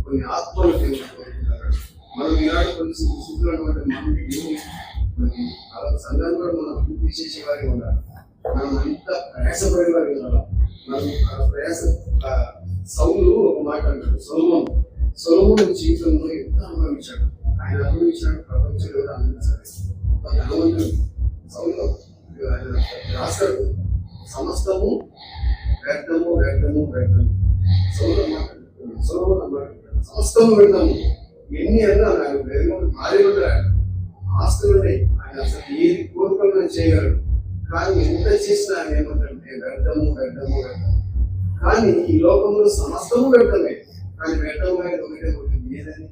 కొన్ని ఆత్మలు దేవుడు కోరుకుంటున్నాడు. మనం ఈనాడు కొన్ని స్థితిలో మనకి దేవుని అలా సంఘాన్ని కూడా మనం పూర్తి చేసేవారి ఉండాలి. మనం అంత ప్రయాసపడే వారి ఉండాలి. మనం ఆ ప్రయాస సౌలు ఒక మాట అంటాడు. సొలొమోను జీవితంలో ఎంత అనుభవించాడు. ఆయన అనుభవించాడు ప్రపంచంలో ఆనందించాలి. ధనవంతుడు సౌలు ఆయన రాస్తాడు, సమస్తము వ్యర్థము వ్యర్థము వ్యర్థము. సొలొమోను మాట్లాడతాడు, సమస్తము వ్యర్థము. ఎన్ని అన్నా నాకు భార్య ఉంటాడు, ఆస్తులు ఉన్నాయి, ఆయన అసలు ఏది కోరుకోవాలని చేయగలడు. కానీ ఎంత చేసినా ఆయన ఏమంటే వ్యర్థము వ్యర్థము వ్యర్థము. కానీ ఈ లోకంలో సమస్తము వ్యర్థమే. కానీ వ్యర్థము అనేది ఒకటే ఉంటుంది, ఏదని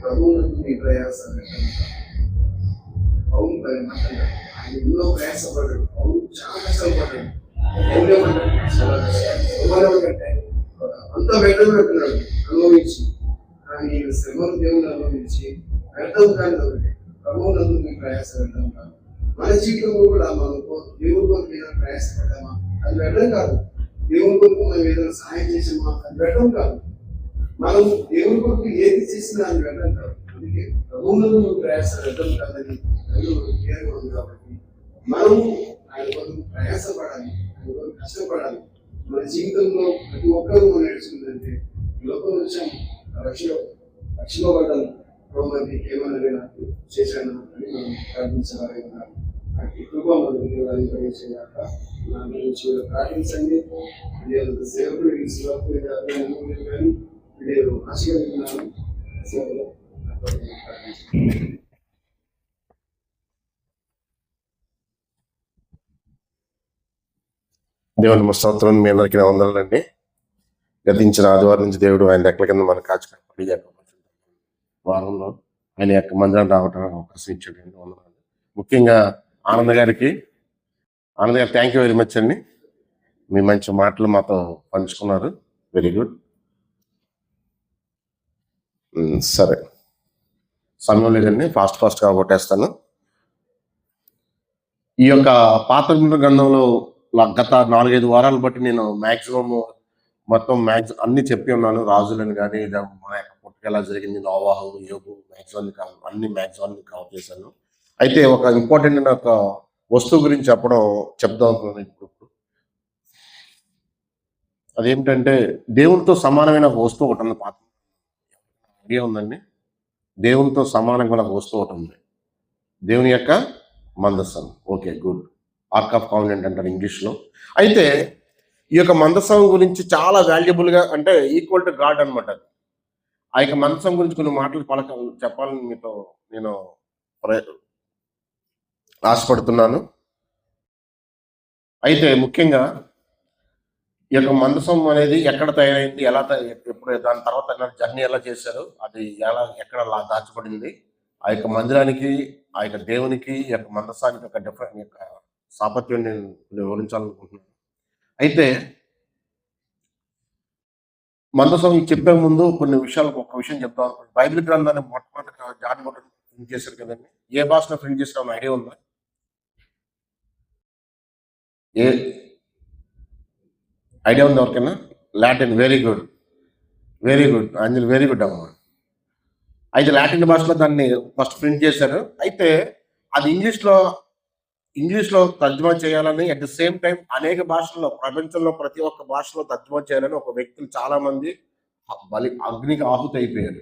ప్రభువు నీ ప్రయాస వ్యర్థం. అవును మాట్లాడాడు, ఆయన ఎన్నో ప్రయాసపడ్డాడు. అవును చాలా కష్టపడ్డాడు. ఏమంటే అంత వ్యర్థం పెట్టున్నాడు అనుభవించి. కానీ ఈయన శ్రమను దేవుని అనుభవించి వ్యర్థం కాని ఒకటి ప్రభువు నందు మీ ప్రయాస వ్యర్థం కాదు. మన జీవితంలో కూడా మనం దేవుని కొరకు ఏదైనా ప్రయాసపడ్డామా అది వ్యర్థం కాదు. దేవుని కొరకు మనం ఏదైనా సహాయం చేసామా అది వ్యర్థం కాదు. మనం దేవుని కొరకు ఏది చేసినా అది వ్యర్థం కాదు. అందుకే ప్రభువు నందు ప్రయాస వ్యర్థం కాదని ఉంది. కాబట్టి మనము ఆయన కొరకు ప్రయాసపడాలి, ఆయన కొరకు కష్టపడాలి. మన జీవితంలో ప్రతి ఒక్కరూ మనం నేర్చుకుందంటే లోకం వచ్చాము, రక్షింపబడ్డాను ప్రభు నీకు ఏమన్నది నాకు చేశాను అని మనం ప్రార్థించాలి ఉన్నారు నాకు కృప మనం దేవుడు ప్రవేశించాక నా గురించి మీరు ప్రార్థించండి నేను సేవకుడికి సులభంగా కానీ నేను ఆశీర్వదిస్తున్నాను సేవలో ప్రార్థించండి. దేవుని స్తోత్రం, మీ అందరికీ నా వందనాలండి. గతించిన ఆదివారం నుంచి దేవుడు ఆయన రెక్కల కింద మన కాచుకొని వారంలో ఆయన యొక్క మందిరం రావడానికి అవకాశం ఇచ్చాడండి. వందనాలు. ముఖ్యంగా ఆనంద్ గారు థ్యాంక్ యూ వెరీ మచ్ అండి. మీ మంచి మాటలు మాతో పంచుకున్నారు. Very good. సరే, సమయం లేదండి, ఫాస్ట్గా కొట్టేస్తాను. ఈ యొక్క పాత గ్రంథంలో గత 4-5 వారాలు బట్టి నేను మొత్తం అన్ని చెప్పి ఉన్నాను. రాజులను కానీ మన యొక్క పుట్టుక ఎలా జరిగింది, నోవాహు, యోబు, అన్ని మ్యాక్సిమాన్ని కవర్ చేశాను. అయితే ఒక ఇంపార్టెంట్ ఒక వస్తువు గురించి చెప్దాం అనుకున్నాను ఇప్పుడు. అదేమిటంటే దేవునితో సమానమైన ఒక వస్తువు ఒకటి ఉంది. పాత ఐడియా ఉందండి. దేవునితో సమానంగా ఒక వస్తువు ఒకటి ఉంది. దేవుని యొక్క మందసం. Okay, good. Arc of convent అంటారు ఇంగ్లీష్లో. అయితే ఈ యొక్క మందసం గురించి చాలా వాల్యుబుల్గా, అంటే ఈక్వల్ టు గాడ్ అనమాట. ఆ యొక్క మందసం గురించి కొన్ని మాటలు చెప్పాలని మీతో నేను ఆశపడుతున్నాను. అయితే ముఖ్యంగా ఈ యొక్క మందసం అనేది ఎక్కడ తయారైంది, ఎప్పుడు దాని తర్వాత జర్నీ ఎలా చేశారు, అది ఎక్కడ దాచబడింది, ఆ యొక్క మందిరానికి, ఆ యొక్క దేవునికి, ఈ యొక్క మందసానికి ఒక డిఫరెంట్ యొక్క సాపత్యం నేను వివరించాలనుకుంటున్నాను. అయితే మందసం చెప్పే ముందు ఒక విషయం చెప్తాను అనుకుంటున్నాను. బైబిల్ గ్రంథాన్ని మొట్టమొదటిగా జాన్ మోటన్ ప్రింట్ చేశారు కదండి. ఏ భాషలో ప్రింట్ చేసిన ఐడియా ఉందా? ఐడియా ఉంది ఎవరికైనా? లాటిన్. వెరీ గుడ్ అంజలి, వెరీ గుడ్ అమ్మ. అయితే లాటిన్ భాషలో దాన్ని ఫస్ట్ ప్రింట్ చేశారు. అయితే అది ఇంగ్లీష్లో తర్జుమా చేయాలని, అట్ ద సేమ్ టైం అనేక భాషల్లో, ప్రపంచంలో ప్రతి ఒక్క భాషలో తర్జుమా చేయాలని ఒక వ్యక్తులు చాలా మంది అగ్నికి ఆహుతి అయిపోయారు.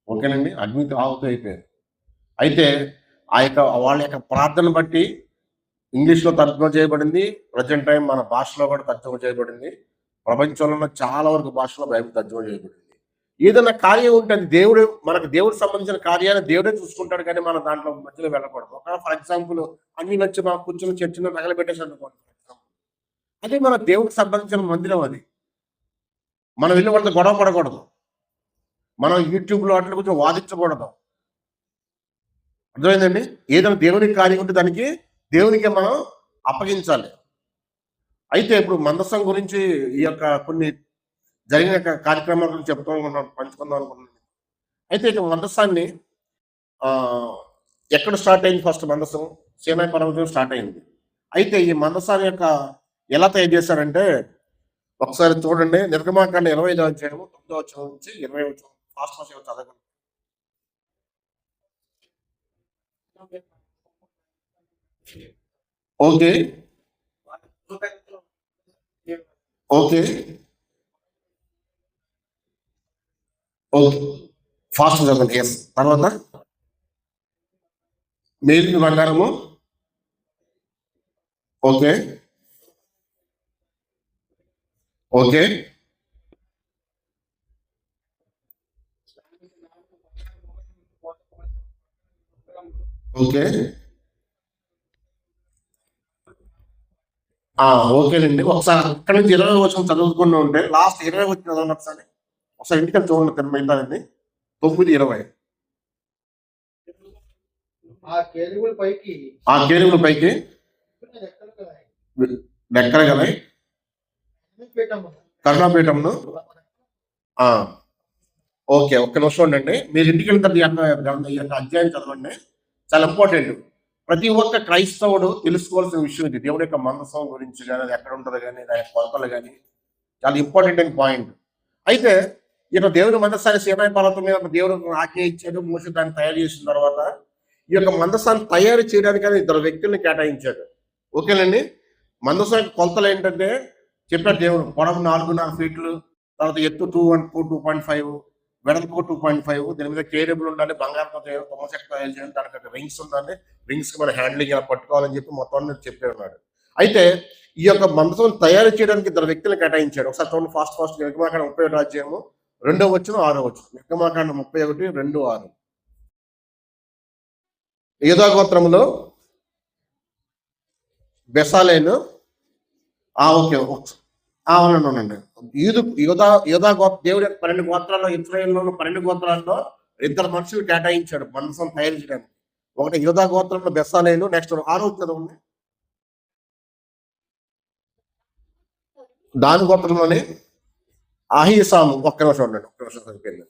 ఓకేనండి, అగ్నికి ఆహుతి అయిపోయారు. అయితే వాళ్ళ యొక్క ప్రార్థన బట్టి ఇంగ్లీష్లో తర్జుమా చేయబడింది. ప్రజెంట్ టైం మన భాషలో కూడా తర్జుమా చేయబడింది. ప్రపంచంలో ఉన్న చాలా వరకు భాషలో బైబిల్ తర్జుమా చేయబడింది. ఏదైనా కార్యం ఉంటే అది దేవుడికి సంబంధించిన కార్యాన్ని దేవుడే చూసుకుంటాడు, కానీ మనం దాంట్లో మధ్యలో వెళ్ళకూడదు. ఒక ఫర్ ఎగ్జాంపుల్ అన్ని నచ్చి మా కూర్చొని చర్చిలో నగలు పెట్టేసి అనుకోండి, అదే మన దేవుడికి సంబంధించిన మందిరం. అది మనం వెళ్ళి వాళ్ళతో గొడవ పడకూడదు. మనం యూట్యూబ్లో అట్లా కొంచెం వాదించకూడదు. అర్థమైందండి? ఏదైనా దేవునికి కార్యం ఉంటే దానికి దేవునికి మనం అప్పగించాలి. అయితే ఇప్పుడు మందసం గురించి ఈ యొక్క కొన్ని జరిగిన కార్యక్రమాల గురించి పంచుకుందాం అనుకున్నాను. అయితే ఇక మందసాన్ని ఎక్కడ స్టార్ట్ అయింది? ఫస్ట్ మందసం సీనాయి పర్వతం స్టార్ట్ అయింది. అయితే ఈ మందసాన్ని యొక్క ఎలా తయారు చేశారంటే ఒకసారి చూడండి. నిర్గమాకాండ 25వ అధ్యాయం 9వ వచనం నుంచి 20వ వచనం ఫాస్ట్ చదవండి. ఓకే ఫాస్ట్ చదవండి. ఎస్. తర్వాత మేలిమి బంగారము. ఓకే ఓకే ఓకే ఓకేనండి. ఒకసారి అక్కడి నుంచి 20వ వచనం చదువుకుని ఉంటే లాస్ట్ 20 వచ్చిన చదవండి ఒకసారి. ఒకసారి ఇంటికి చూడండి. మిగతాదండి 9:20. ఆ కేలుగుల పైకి రెక్కలు కదా కరుణాపీఠంను. ఓకే, ఒక్క నిమిషం ఉండండి. మీరు ఇంటికి వెళ్తారు ఈ యొక్క అధ్యాయం చదవండి. చాలా ఇంపార్టెంట్. ప్రతి ఒక్క క్రైస్తవుడు తెలుసుకోవాల్సిన విషయం ఇది. దేవుడి యొక్క మందసం గురించి కానీ, అది ఎక్కడ ఉంటుంది కానీ, దాని కొలతలు కానీ చాలా ఇంపార్టెంట్ అయిన పాయింట్. అయితే ఇక దేవుడి మందసాన్ని సీనాయి పర్వతం మీద దేవుడు ఆజ్ఞ ఇచ్చాడు. మోషే దాన్ని తయారు చేసిన తర్వాత ఈ యొక్క మందసాన్ని తయారు చేయడానికి 2 వ్యక్తుల్ని కేటాయించాడు. ఓకేనండి. మందసానికి కొలతలు ఏంటంటే చెప్పాడు దేవుడు. పొడవు 4.5 ఫీట్లు, తర్వాత ఎత్తు 2.5, వెడల్పు 2.5, దీని మీద కేరియబుల్ ఉండాలి, బంగారంతో చేయాలి, తొమ్మచెక్క తయారు చేయాలి, దానికి రింగ్స్ ఉండాలి, రింగ్స్ కి మన హ్యాండ్లింగ్ ఇలా పట్టుకోవాలని చెప్పి మొత్తం అన్ని చెప్పే ఉన్నాడు. అయితే ఈ యొక్క మందసం తయారు చేయడానికి ఇద్దరు వ్యక్తులు కేటాయించాడు. ఒకసారి చూడండి ఫాస్ట్ నిర్గమాకాండం 31 అధ్యాయము 2వ వచనం 6వ వచనం. నిర్గమాకాండం 31, 2, 6. యూదా గోత్రంలో బెసాలేలు ఓకే అవునండి. యూదా దేవుడి యొక్క 12 గోత్రాల్లో, ఇశ్రాయేలులోని 12 గోత్రాల్లో ఇద్దరు మనుషులు కేటాయించాడు మందసం తయారు చేయడానికి. ఒకటి యూదా గోత్రంలో బెసాలేలు, నెక్స్ట్ 6వ వచనం ఉంది దాని గోత్రంలోని అహీసాము. ఒక్క నిమిషం సరిపోయింది.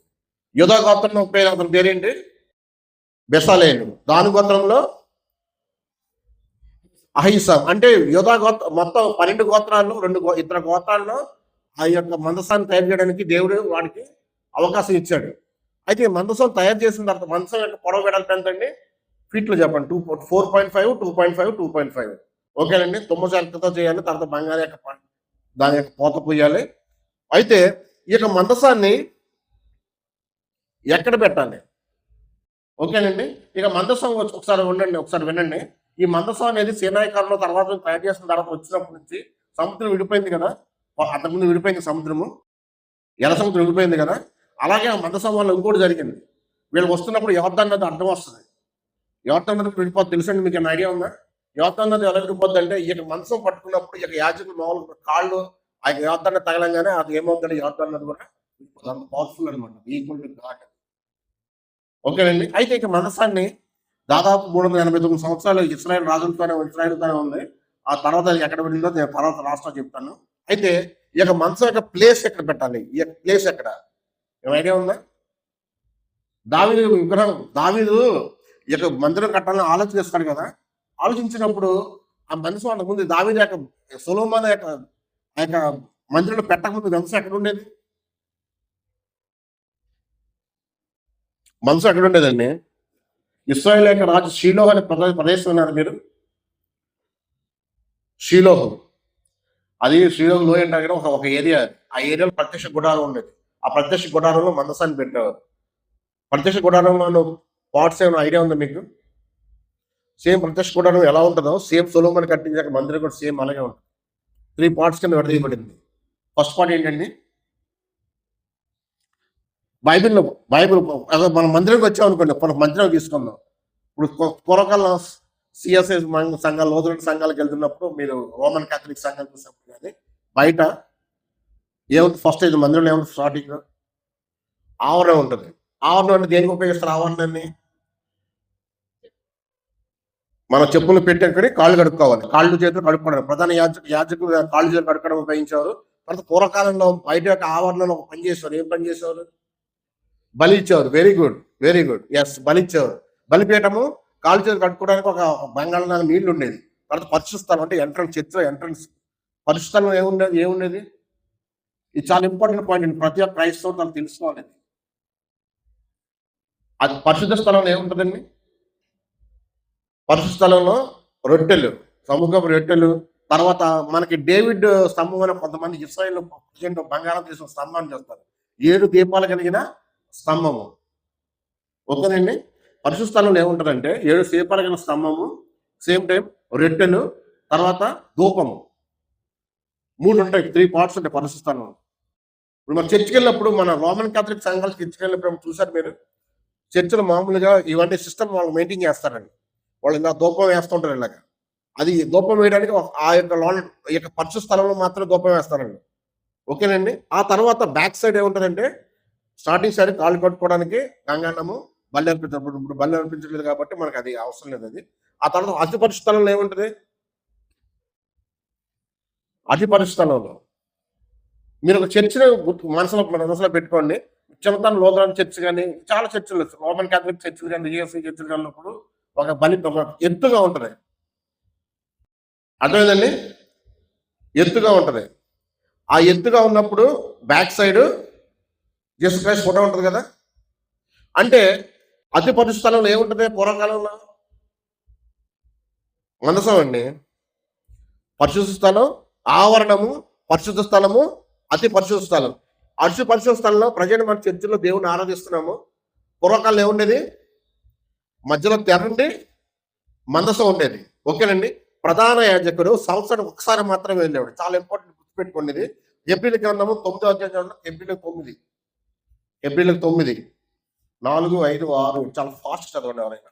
యూదా గోత్రంలో అతని పేరేంటి? బెసాలేలు. దాని గోత్రంలో అహీసాం. అంటే యూదా మొత్తం 12 గోత్రాల్లో ఇతర గోత్రాల్లో ఆ యొక్క మందసాన్ని తయారు చేయడానికి దేవుడు వాడికి అవకాశం ఇచ్చాడు. అయితే మందసం తయారు చేసిన తర్వాత మందసం యొక్క పొడవు వెడల్పు ఎంతండి? ఫీట్లు చెప్పండి. 4.5, 2.5, 2.5. ఓకేనండి. తుమ్మ చెక్కతో చేయాలి, తర్వాత బంగారు యొక్క దాని యొక్క పోత పోయాలి. అయితే ఈ యొక్క మందసాన్ని ఎక్కడ పెట్టాలి? ఓకేనండి. ఇక మందసం ఒకసారి వినండి. ఈ మందసం అనేది సీనాయి కాలంలో తర్వాత తయారు చేసిన తర్వాత వచ్చినప్పటి నుంచి సముద్రం విడిపోయింది కదా, అంతకుముందు విడిపోయింది సముద్రము, ఎర్ర సముద్రం విడిపోయింది కదా. అలాగే ఆ మందసం వల్ల ఇంకోటి జరిగింది. వీళ్ళు వస్తున్నప్పుడు యోర్దాను నది అడ్డం వస్తుంది. యోర్దాను నది విడిపోతుంది. తెలుసండి మీకు ఐడియా ఉందా? యోర్దాను నది ఎలా విడిపోద్ది అంటే ఈ యొక్క మందసం పట్టుకున్నప్పుడు ఈ యొక్క యాజకులు మామూలు కాళ్ళు ఆ యొక్క యోర్దాను తగలంగానే అది ఏమవుతుంది? యోర్దాను నది కూడా పవర్ఫుల్ అనమాట, ఈక్వల్ టు గాడ్. ఓకేనండి. అయితే ఇక మందసాన్ని దాదాపు 389 సంవత్సరాలు ఇస్రాయేల్ రాజులతోనే ఉంది. ఆ తర్వాత ఎక్కడ వెళ్ళిందో నేను తర్వాత రాష్ట్రం చెప్తాను. అయితే ఈ యొక్క మందసం యొక్క ప్లేస్ ఎక్కడ పెట్టాలి? ఈ యొక్క ప్లేస్ ఎక్కడ ఏం ఐడియా ఉందా? దావీదు ఈ యొక్క మందిరం కట్టాలని ఆలోచిస్తాడు కదా. ఆలోచించినప్పుడు ఆ మందసం అంతకుముందు దావీదు యొక్క సొలొమోను యొక్క మందిరంలో పెట్టకముందు మందసం ఎక్కడ ఉండేది? మందసం ఎక్కడ ఉండేదండి? ఇశ్రాయేలు యొక్క రాజు షీలోహు అనే ప్రదేశం ఉన్నారు మీరు. షీలోహు, అది శ్రీలోహు లోయ అంటారు కదా, ఒక ఏరియా. ఆ ఏరియాలో ప్రత్యక్ష గుడారం ఉండేది. ఆ ప్రత్యక్ష గుడారంలో మందసాన్ని పెట్టేవారు. ప్రత్యక్ష గుడారంలో పార్ట్స్ ఏమైనా ఐడియా ఉందా మీకు? సేమ్ ప్రత్యక్ష గుడారం ఎలా ఉంటుందో సేమ్ సొలొమోను కట్టించాక మందిరం కూడా సేమ్ అలాగే ఉంటుంది. 3 పార్ట్స్ కింద విడదీయబడింది. ఫస్ట్ పార్ట్ ఏంటండి? బైబిల్ మన మందిరంకి వచ్చాం అనుకోండి, మందిరం తీసుకుందాం. ఇప్పుడు పూర్వకాలం సిఎస్ఐ సంఘాలు, లోతుల సంఘాలకు వెళ్తున్నప్పుడు మీరు రోమన్ క్యాథలిక్ సంఘాలు చూసినప్పుడు కానీ బయట ఏముంది? ఫస్ట్ ఇది మందిరంలో ఏముంటుంది? స్టార్టింగ్ ఆవరణ ఉంటుంది. ఆవరణ అంటే దేనికి ఉపయోగిస్తారు? ఆవరణాన్ని మన చెప్పులు పెట్టేక్కడి కాళ్ళు కడుక్కోవాలి, కాళ్ళు చేతులు కడుక్కోవడం. ప్రధాన యాజకులు కాళ్ళు చేతులు కడుక్కోవడం ఉపయోగించేవారు. తర్వాత పూర్వకాలంలో బయట యొక్క ఆవరణలో ఒక పని చేసేవారు. ఏం పని చేసేవారు? బలి ఇచ్చేవారు. Very good. ఎస్, బలి ఇచ్చేవారు. బలిపీఠము కాళ్ళు చేతులు కట్టుకోవడానికి ఒక బంగాళ నీళ్లు ఉండేది. తర్వాత పరిశుద్ధ స్థలం అంటే ఎంట్రన్స్ పరిశుద్ధ స్థలం ఏముండేది? ఇది చాలా ఇంపార్టెంట్ పాయింట్ అండి. ప్రతి ఒక్క క్రైస్తవుడు తను తెలుసుకోవాలి. అది పరిశుద్ధ స్థలంలో ఏముంటుందండి? పరిశుద్ధ స్థలంలో రొట్టెలు, సముద్రపు రొట్టెలు. తర్వాత మనకి డేవిడ్ స్తంభం అని కొంతమంది ఇశ్రాయేల్ బంగారం తీసిన స్తంభాన్ని చేస్తారు. 7 దీపాలు కలిగిన స్తంభము. ఓకేనండి. పరిశుద్ధ స్థలంలో ఏముంటుందంటే 7 దీపాలు కలిగిన స్తంభము, సేమ్ టైం రొట్టెలు, తర్వాత ధూపము. 3 ఉంటాయి. 3 పార్ట్స్ ఉంటాయి పరిశుద్ధ స్థలంలో. ఇప్పుడు మన చర్చికి వెళ్ళినప్పుడు, మన రోమన్ క్యాథలిక్ సంఘాలు చర్చికి వెళ్ళినప్పుడు చూసారు మీరు, చర్చిలో మామూలుగా ఇవన్నీ సిస్టమ్ వాళ్ళు మెయింటైన్ చేస్తారండి. వాళ్ళు ఇలా ధూపం వేస్తుంటారు. ఇలాగా అది ధూపం వేయడానికి ఆ యొక్క పరిశుద్ధ స్థలంలో మాత్రం ధూపం వేస్తారండి. ఓకేనండి. ఆ తర్వాత బ్యాక్ సైడ్ ఏముంటుందంటే స్టార్టింగ్ సైడ్ కాళ్ళు కట్టుకోవడానికి గంగాన్నము, బల్లి అర్పించినప్పుడు. ఇప్పుడు బల్లి అర్పించలేదు కాబట్టి మనకు అది అవసరం లేదు. అది ఆ తర్వాత అతి పరిశుద్ధ స్థలంలో ఏముంటుంది? అతి పరిశుద్ధ స్థలంలో మీరు ఒక చర్చిని మనసులో పెట్టుకోండి. చిన్నతనం లోదరాన్ చర్చ్ కానీ చాలా చర్చిలు, రోమన్ క్యాథలిక్ చర్చిలు కానీ, జిఎస్ఐ చర్చిలు వెళ్ళినప్పుడు ఒక ఎత్తుగా ఉంటుంది. అర్థమైందండి? ఎత్తుగా ఉంటుంది. ఆ ఎత్తుగా ఉన్నప్పుడు back side Jesus Christ photo ఉంటుంది కదా. అంటే అతి పరిశుద్ధ స్థలంలో ఏముంటుంది? పూర్వకాలంలో మందసం అండి. పరిశుద్ధ స్థలం, ఆవరణము, పరిశుద్ధ స్థలము, అతి పరిశుద్ధ స్థలం. అరుసు పరిశుద్ధ స్థలంలో ప్రజెంట్ మన చర్చిలో దేవుని ఆరాధిస్తున్నాము. పూర్వకాలం ఏముండేది? మధ్యలో తెరండి మందసం ఉండేది. ఓకేనండి. ప్రధాన యాజకుడు సంవత్సరం ఒకసారి మాత్రమే వెళ్ళేవాడు. చాలా ఇంపార్టెంట్ గుర్తుపెట్టుకోండి ఇది. ఏప్రిల్ గ్రంథము 9వ అధ్యాయం, ఏప్రిల్ 9, ఏప్రిల్ 9, 4, 5, 6 చాలా ఫాస్ట్ చదవండి ఎవరైనా.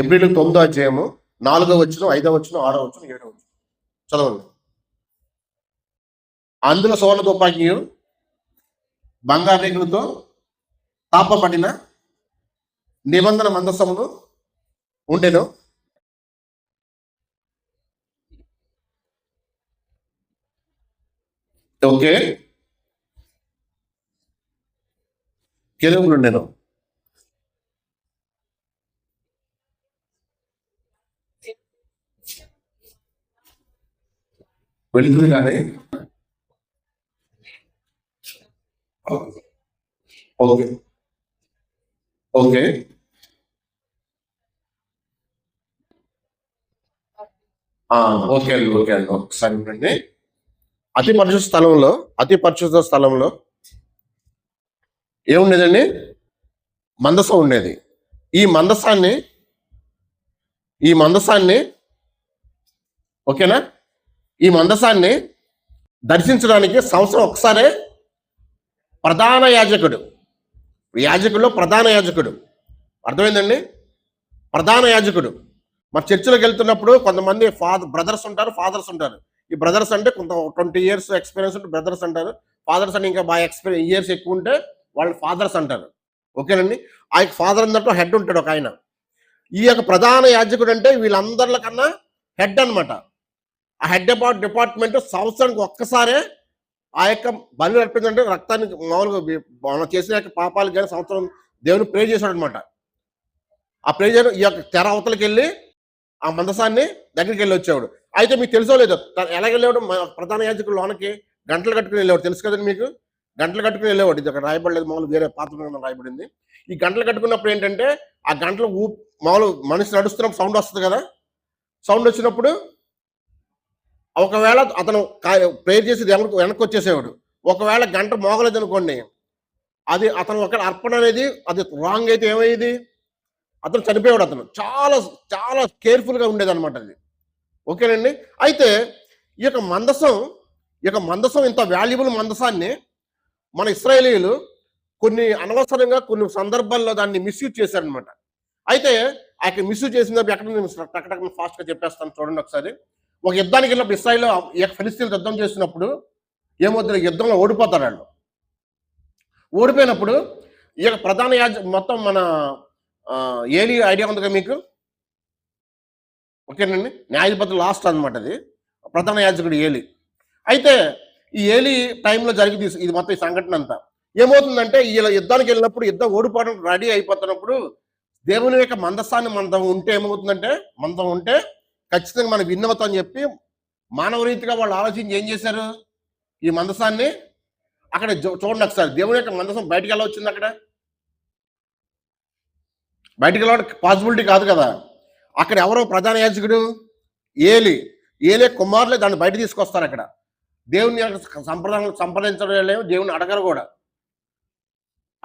ఏప్రిల్ 9వ అధ్యాయము 4వ వచనం, 5వ వచనం, 6వ వచనం, 7వ వచనం చదవండి. అందులో సువర్ణ తుపాకీయు బంగారు రేకులతో తాపబడిన నిబంధన మందసమును ఉండెను. ఓకే, కెరూబులు ఉండెను. వెళుతుంది కానీ ఓకే ఓకే ఓకే అండి, ఓకే అండి, ఒకసారి ఉండండి. అతి పరిశుద్ధ స్థలంలో ఏముండేదండి? మందసం ఉండేది. ఈ మందసాన్ని ఓకేనా, ఈ మందసాన్ని దర్శించడానికి సంవత్సరం ఒకసారే ప్రధాన యాజకుల్లో ప్రధాన యాజకుడు, అర్థమైందండి? ప్రధాన యాజకుడు. మరి చర్చిలోకి వెళ్తున్నప్పుడు కొంతమంది బ్రదర్స్ ఉంటారు, ఫాదర్స్ ఉంటారు. ఈ బ్రదర్స్ అంటే కొంత 20 years ఎక్స్పీరియన్స్ ఉంటే బ్రదర్స్ అంటారు. ఫాదర్స్ అంటే ఇంకా బాగా ఇయర్స్ ఎక్కువ ఉంటే వాళ్ళు ఫాదర్స్ అంటారు. ఓకేనండి. ఆ ఫాదర్ అన్నట్టు హెడ్ ఉంటాడు ఒక ఆయన. ఈ యొక్క ప్రధాన యాజకుడు అంటే వీళ్ళందరికన్నా హెడ్ అనమాట. ఆ హెడ్ డిపార్ట్మెంట్ సంవత్సరానికి ఒక్కసారే ఆ యొక్క బలి అర్పించంటే రక్తానికి మామూలుగా మనం చేసిన యొక్క పాపాలకు కానీ సంవత్సరం దేవుని ప్రే చేశాడు అనమాట. ఆ ప్రే చేయడం ఈ యొక్క తెర అవతలకి వెళ్ళి ఆ మందసాన్ని దగ్గరికి వెళ్ళి వచ్చేవాడు. అయితే మీకు తెలుసో లేదో ఎలా వెళ్ళేవాడు? ప్రధాన యాజకుడు లోనకి గంటలు కట్టుకుని వెళ్ళేవాడు. తెలుసు కదండి మీకు? గంటలు కట్టుకుని వెళ్ళేవాడు. ఇది అక్కడ రాయబడలేదు, మామూలు వేరే పాత్ర రాయబడింది. ఈ గంటలు కట్టుకున్నప్పుడు ఏంటంటే ఆ గంటలు మామూలు మనిషి నడుస్తున్నప్పుడు సౌండ్ వస్తుంది కదా. సౌండ్ వచ్చినప్పుడు ఒకవేళ అతను ప్రేయర్ చేసి వెనక్కి వచ్చేసేవాడు. ఒకవేళ గంట మోగలేదు అనుకోండి, అది అతను ఒక అర్పణ అనేది అది రాంగ్ అయితే ఏమయ్యేది? అతను చనిపోయాడు. అతను చాలా చాలా కేర్ఫుల్గా ఉండేది అనమాట అది. ఓకేనండి. అయితే ఈ యొక్క మందసం ఇంత వాల్యుబుల్ మందసాన్ని మన ఇశ్రాయేలీయులు అనవసరంగా కొన్ని సందర్భాల్లో దాన్ని మిస్యూజ్ చేశారనమాట. అయితే ఆ యొక్క మిస్యూజ్ చేసిన ఎక్కడ ఫాస్ట్గా చెప్పేస్తాను చూడండి ఒకసారి. ఒక యుద్ధానికి వెళ్ళినప్పుడు ఇశ్రాయేలు ఈ యొక్క ఫిలిస్తీన్లు యుద్ధం చేసినప్పుడు ఏమవుతుంది? యుద్ధంలో ఓడిపోతారు వాళ్ళు. ఓడిపోయినప్పుడు ఈ యొక్క ప్రధాన మొత్తం మన ఏలీ ఐడియా ఉందిగా మీకు? ఓకేనండి. న్యాయాధిపతులు లాస్ట్ అనమాట అది. ప్రధాన యాజకుడు ఏలీ. అయితే ఈ ఏలీ టైంలో జరిగింది ఇది మొత్తం ఈ సంఘటన అంతా. ఏమవుతుందంటే ఇలా యుద్ధానికి వెళ్ళినప్పుడు యుద్ధం ఓడిపోవడం రెడీ అయిపోతున్నప్పుడు దేవుని యొక్క మందసాన్ని మందం ఉంటే ఖచ్చితంగా మనం విన్నవతం అని చెప్పి మానవ రీతిగా వాళ్ళు ఆలోచించి ఏం చేశారు? ఈ మందసాన్ని అక్కడ చూడండి ఒకసారి. దేవుని యొక్క మందసం బయటికి ఎలా వచ్చింది? అక్కడ బయటికి వెళ్ళడం పాసిబిలిటీ కాదు కదా. అక్కడ ఎవరో ప్రధాన యాజకుడు ఏలీ కుమారులే దాన్ని బయట తీసుకొస్తారు. అక్కడ దేవుని యొక్క సంప్రదించడం లేవు, దేవుని అడగరు కూడా.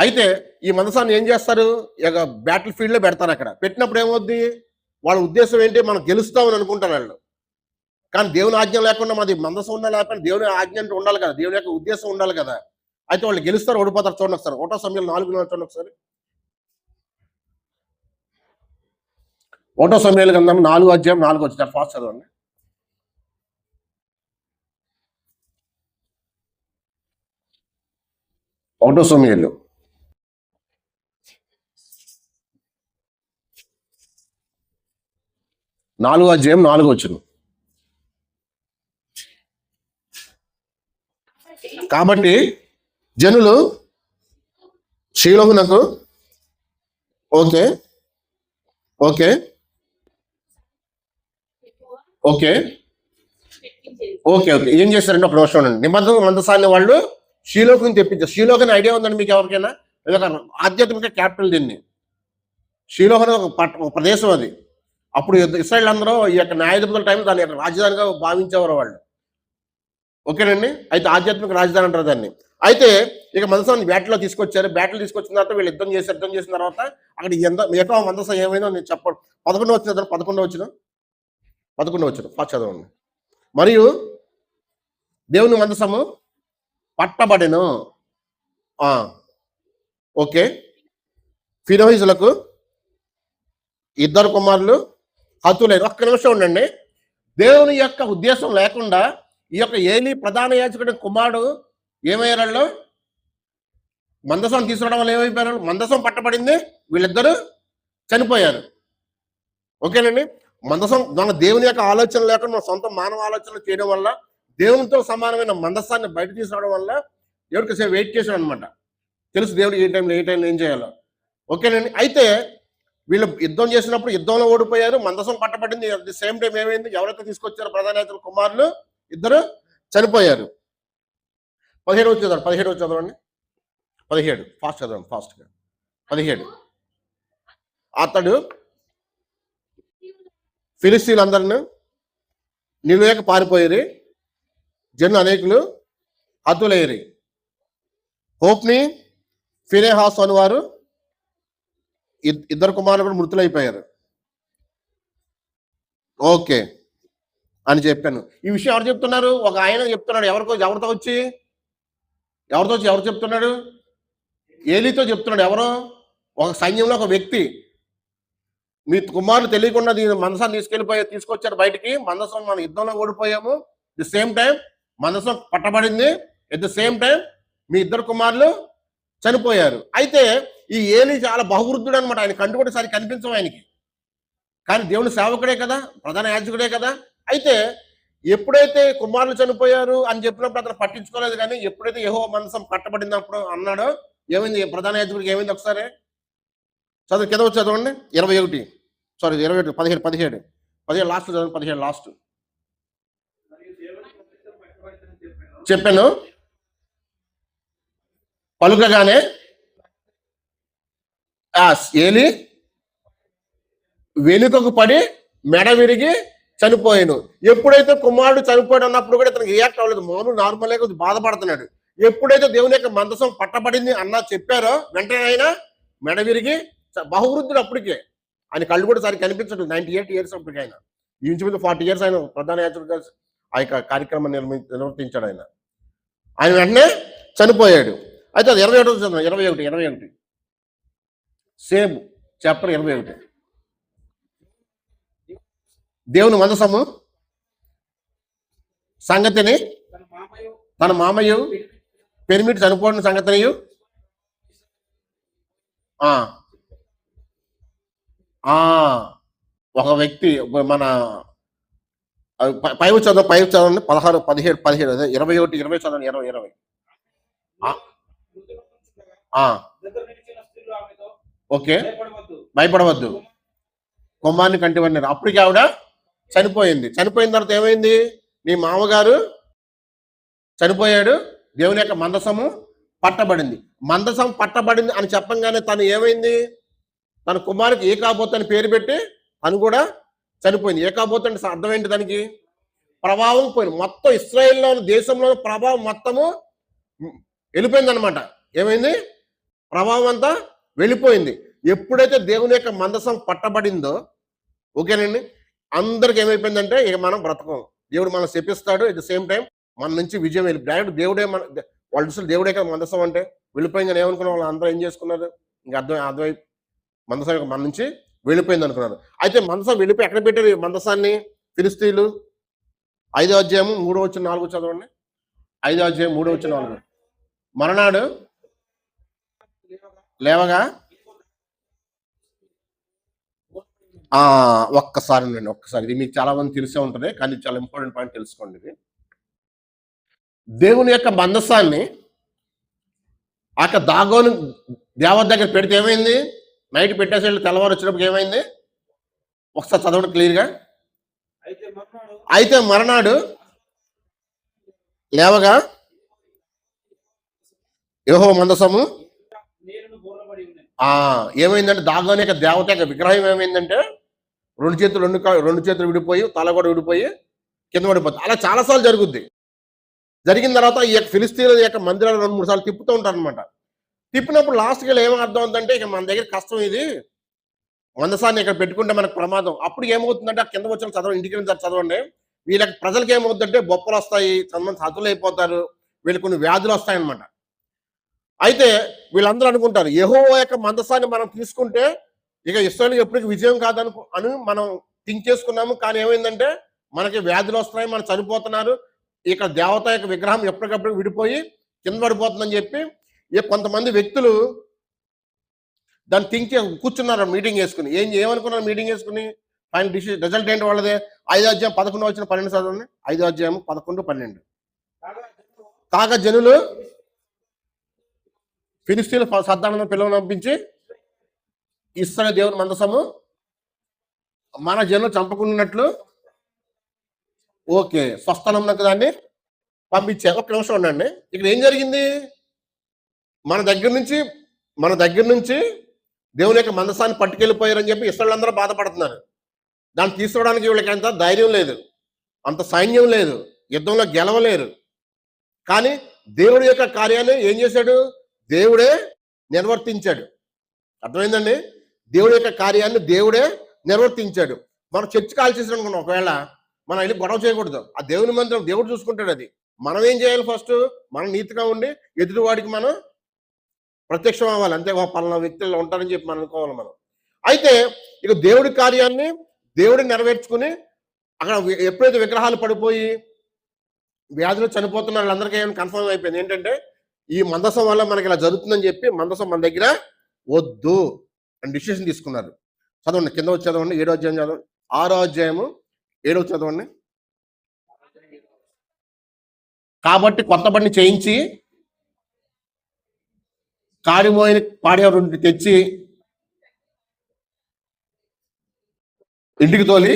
అయితే ఈ మందసాన్ని ఏం చేస్తారు? ఇక బ్యాటిల్ ఫీల్డ్లో పెడతారు. అక్కడ పెట్టినప్పుడు ఏమవుద్ది? వాళ్ళ ఉద్దేశం ఏంటి? మనం గెలుస్తామని అనుకుంటారు వాళ్ళు. కానీ దేవుని ఆజ్ఞ లేకుండా మాది మందసం ఉండాలి, లేకపోతే దేవుని ఆజ్ఞ అంటే ఉండాలి కదా, దేవుని యొక్క ఉద్దేశం ఉండాలి కదా. అయితే వాళ్ళు గెలుస్తారు, ఓడిపోతారు. చూడండి ఒకసారి. 1 సమూయేలు 4 చూడండి ఒకసారి. 1 సమూయేలు గ్రంథం 4వ అధ్యాయం 4వ వచనం ఫాస్ట్ చదవండి. 1 సమూయేలు 4వ అధ్యాయం 4వ వచనం. కాబట్టి జనులు షీలోహునకు okay okay okay okay okay ఏం చేస్తారంటే ఒక నిమిషం ఉండండి. నిబంధన మందసాన్ని వాళ్ళు షీలోకుని తెప్పించారు. షీలోకని ఐడియా ఉందండి మీకు ఎవరికైనా? ఆధ్యాత్మిక క్యాపిటల్ దీన్ని. షీలోహన్ ఒక ప్రదేశం అది. అప్పుడు ఇశ్రాయేల్ అందరూ ఈ యొక్క న్యాయాధిపతుల టైం దాని యొక్క రాజధానిగా భావించేవారు వాళ్ళు. ఓకేనండి. అయితే ఆధ్యాత్మిక రాజధాని అంటారు దాన్ని. అయితే ఇక మందసాన్ని బ్యాట్లో తీసుకొచ్చారు. బ్యాట్లు తీసుకొచ్చిన తర్వాత వీళ్ళు యుద్ధం చేశారు. యుద్ధం చేసిన తర్వాత అక్కడ యెహోవా మందసం ఏమైందో నేను చెప్పను. 11 వచ్చిన చదవండి. 11 వచ్చిన ఫాస్ట్ చదవండి. మరియు దేవుని మందసము పట్టబడెను. ఓకే. ఫినోహిజులకు 2 కుమారులు హతులైన. ఒక్క నిమిషం ఉండండి. దేవుని యొక్క ఉద్దేశం లేకుండా ఈ యొక్క ఏలీ ప్రధాన యాజకుడి కుమారుడు ఏమయ్యారు? మందసం తీసుకురావడం వల్ల ఏమైపోయారు? మందసం పట్టబడింది, వీళ్ళిద్దరూ చనిపోయారు. ఓకేనండి. మందసం మన దేవుని యొక్క ఆలోచన లేకుండా మన సొంత మానవ ఆలోచనలు చేయడం వల్ల దేవునితో సమానమైన మందసాన్ని బయట తీసుకురావడం వల్ల దేవుడికి వెయిట్ చేశాడు అనమాట. తెలుసు దేవుడు ఏ టైంలో ఏం చేయాలో. ఓకేనండి. అయితే వీళ్ళు యుద్ధం చేసినప్పుడు యుద్ధంలో ఓడిపోయారు, మందసం పట్టబడింది. అట్ ది సేమ్ టైం ఏమైంది? ఎవరైతే తీసుకొచ్చారో ప్రధాన యాజకుల కుమారులు ఇద్దరు చనిపోయారు. 17 చదవండి. 17 ఫాస్ట్ చదవండి, ఫాస్ట్గా. 17 అతడు ఫిలిస్తీన్లందరిని నిలువేక పారిపోయేరి, జనులు అనేకులు హతులయ్యేరి. హోప్ని ఫినెహాసు అనువారు 2 కుమారులు కూడా మృతులైపోయారు. ఓకే అని చెప్పాను. ఈ విషయం ఎవరు చెప్తున్నారు? ఒక ఆయన చెప్తున్నాడు. ఎవరితో వచ్చి ఎవరు చెప్తున్నాడు? ఏలీతో చెప్తున్నాడు. ఎవరో ఒక సైన్యంలో ఒక వ్యక్తి, మీ కుమారులు తెలియకుండా దీని మందసాన్ని తీసుకొచ్చారు బయటికి. మందసం మన యుద్ధంలో ఓడిపోయాము. ది సేమ్ టైం మందసం పట్టబడింది. ఎట్ ది సేమ్ టైం మీ 2 కుమారులు చనిపోయారు. అయితే ఈ ఏలీ చాలా బహువృద్ధుడు అనమాట. ఆయన కంటి కూడా సరి కనిపించవు ఆయనకి. కానీ దేవుని సేవకుడే కదా, ప్రధాన యాజకుడే కదా. అయితే ఎప్పుడైతే కుమారులు చనిపోయారు అని చెప్పినప్పుడు అతను పట్టించుకోలేదు. కానీ ఎప్పుడైతే యెహోవా మందసం పట్టబడినప్పుడు అన్నాడో ఏమైంది? ప్రధాన యాజకుడికి ఏమైంది? ఒకసారి కింద వచ్చి చదవండి. 21 17 లాస్ట్ చదవండి. 17 లాస్ట్ చెప్పాను. పలుకగానే ఏలీ వెనుకకు పడి మెడ విరిగి చనిపోయాను. ఎప్పుడైతే కుమారుడు చనిపోయాడు అన్నప్పుడు కూడా ఇతనికి రియాక్ట్ అవ్వలేదు. మౌనం నార్మల్గా కొద్దిగా బాధపడుతున్నాడు. ఎప్పుడైతే దేవుని యొక్క మందసం పట్టబడింది అన్నా చెప్పారో వెంటనే ఆయన మెడ విరిగి బహువృద్ధుడు. అప్పటికే ఆయన కళ్ళు కూడా సరి కనిపించడు. 98 years అప్పటికి. ఆయన ఇంచుమించు 40 years ఆయన ప్రధాన యాజకుడిగా ఆ యొక్క కార్యక్రమాన్ని నిర్వర్తించాడు. ఆయన వెంటనే చనిపోయాడు. అయితే అది 21 సేమ్ చాప్టర్ 21. దేవుని మందసము సంగతిని తన మామయ్య పెరిమిటి చనిపోయిన సంగతిని ఒక వ్యక్తి మన పైవ చదవండి. 16 17 అదే 21 20 చదవండి. 20 ఓకే. భయపడవద్దు, కుమారుని కంటివన్నారు. అప్పటికి ఆవిడ చనిపోయింది. చనిపోయిన తర్వాత ఏమైంది? నీ మామగారు చనిపోయాడు, దేవుని యొక్క మందసము పట్టబడింది. మందసం పట్టబడింది అని చెప్పంగానే తను ఏమైంది? తన కుమారుకి ఏకాబోతు అని పేరు పెట్టి తను కూడా చనిపోయింది. ఏకాబోతు అంటే అర్థం ఏంటి? దానికి ప్రభావం పోయింది. మొత్తం ఇశ్రాయేల్లో దేశంలో ప్రభావం మొత్తము వెళ్ళిపోయింది అనమాట. ఏమైంది? ప్రభావం అంతా వెళ్ళిపోయింది. ఎప్పుడైతే దేవుని యొక్క మందసం పట్టబడిందో, ఓకేనండి, అందరికి ఏమైపోయిందంటే ఇక మనం బ్రతకం. దేవుడు మనం శపిస్తాడు. ఎట్ ద సేమ్ టైం మన నుంచి విజయం వెళ్ళి డైరెక్ట్ దేవుడే మన వాళ్ళు చూసి దేవుడే కదా మందసం అంటే వెళ్ళిపోయిందని ఏమనుకున్న వాళ్ళు అందరూ ఏం చేసుకున్నారు? ఇంకా అర్థమై మందసం మన నుంచి వెళ్ళిపోయింది అనుకున్నారు. అయితే మందసం వెళ్ళిపోయి ఎక్కడ పెట్టారు మందసాన్ని? ఫిలిస్తీన్లు 5వ అధ్యాయము 3వ వచనం 4వ చదవండి. 5వ అధ్యాయం 3వ వచనం 4. మరనాడు లేవగా ఒక్కసారి ఇది మీకు చాలా మంది తెలిసే ఉంటుంది, కానీ చాలా ఇంపార్టెంట్ పాయింట్ తెలుసుకోండి. ఇది దేవుని యొక్క మందసాన్ని దాగోను దేవత దగ్గర పెడితే ఏమైంది? నైట్ పెట్టేసి తెల్లవారు వచ్చినప్పుడు ఏమైంది? ఒకసారి చదవండి క్లియర్గా. అయితే మరనాడు లేవగా యెహోవా మందసము ఏమైందంటే దాగోని యొక్క దేవత యొక్క విగ్రహం ఏమైందంటే రెండు చేతులు విడిపోయి తల కూడా విడిపోయి కింద పడిపోతుంది. అలా చాలాసార్లు జరుగుద్ది. జరిగిన తర్వాత ఈ యొక్క ఫిలిస్తీన్ల యొక్క మందిరాలు 2-3 సార్లు తిప్పుతూ ఉంటారు అనమాట. తిప్పినప్పుడు లాస్ట్కి ఏం అర్థం అవుతుందంటే ఇక మన దగ్గర కష్టం ఇది, మందసాన్ని ఇక్కడ పెట్టుకుంటే మనకు ప్రమాదం. అప్పుడు ఏమవుతుందంటే ఆ కింద వచ్చిన చదవండి, ఇంటికి చదవండి, వీళ్ళకి ప్రజలకు ఏమవుతుందంటే బొప్పలు వస్తాయి, కొంతమంది హతులు అయిపోతారు, వీళ్ళకి కొన్ని వ్యాధులు వస్తాయన్నమాట. అయితే వీళ్ళందరూ అనుకుంటారు యెహోవా యొక్క మందసాన్ని మనం తీసుకుంటే ఇక ఇశ్రాయేలు ఎప్పటికీ విజయం అని మనం థింక్ చేసుకున్నాము. కానీ ఏమైందంటే మనకి వ్యాధులు వస్తున్నాయి, మనం చనిపోతున్నారు, ఇక దేవత యొక్క విగ్రహం ఎప్పటికప్పుడు విడిపోయి కింద పడిపోతుందని చెప్పి ఇక కొంతమంది వ్యక్తులు దాన్ని థింక్ కూర్చున్నారు మీటింగ్ వేసుకుని. ఏమనుకున్నారు మీటింగ్ వేసుకుని? ఫైనల్ రిజల్ట్ ఏంటి వాళ్ళదే? 5:11-12 చదవండి. 5:11-12. కాగా జనులు ఫిలిస్తీన్లు సద్దాలను పిల్లలు పంపించి ఇశ్రాయేలు దేవుని మందసము మన జనులు చంపుకున్నట్లు ఓకే స్వస్థలంకు దాన్ని పంపించారు. ఒక నిమిషం ఉండండి. ఇక్కడ ఏం జరిగింది? మన దగ్గర నుంచి దేవుని యొక్క మందసాన్ని పట్టుకెళ్ళిపోయారని చెప్పి ఇశ్రాయేలు అందరూ బాధపడుతున్నారు. దాన్ని తీసుకోవడానికి వీళ్ళకి అంత ధైర్యం లేదు, అంత సైన్యం లేదు, యుద్ధంలో గెలవలేరు. కానీ దేవుడి యొక్క కార్యాన్ని ఏం చేశాడు? దేవుడే నిర్వర్తించాడు. అర్థమైందండి? దేవుడి యొక్క కార్యాన్ని దేవుడే నిర్వర్తించాడు. మనం చర్చి కాల్ చేసిన అనుకున్నాం, ఒకవేళ మనం వెళ్ళి గొడవ చేయకూడదు. ఆ దేవుని మందిరం దేవుడు చూసుకుంటాడు. అది మనం ఏం చేయాలి? ఫస్ట్ మనం నీతిగా ఉండి ఎదుటివాడికి మనం ప్రత్యక్షం అవ్వాలి. అంతే, పలానా వ్యక్తులు ఉంటారని చెప్పి మనం అనుకోవాలి మనం. అయితే ఇక దేవుడి కార్యాన్ని దేవుడు నెరవేర్చుకుని అక్కడ ఎప్పుడైతే విగ్రహాలు పడిపోయి వ్యాధులు చనిపోతున్నారు వాళ్ళందరికీ ఏమైనా కన్ఫర్మ్ అయిపోయింది ఏంటంటే ఈ మందసం వల్ల మనకి ఇలా జరుగుతుందని చెప్పి మందసం మన దగ్గర వద్దు అని డిసిషన్ తీసుకున్నారు. చదవండి, కింద వచ్చి చదవండి, 7వ అధ్యాయం చదవండి, 6వ అధ్యాయము 7వ చదవండి. కాబట్టి కొత్త బండి చేయించి కాడిమోయిని పాడేవారు తెచ్చి ఇంటికి తోలి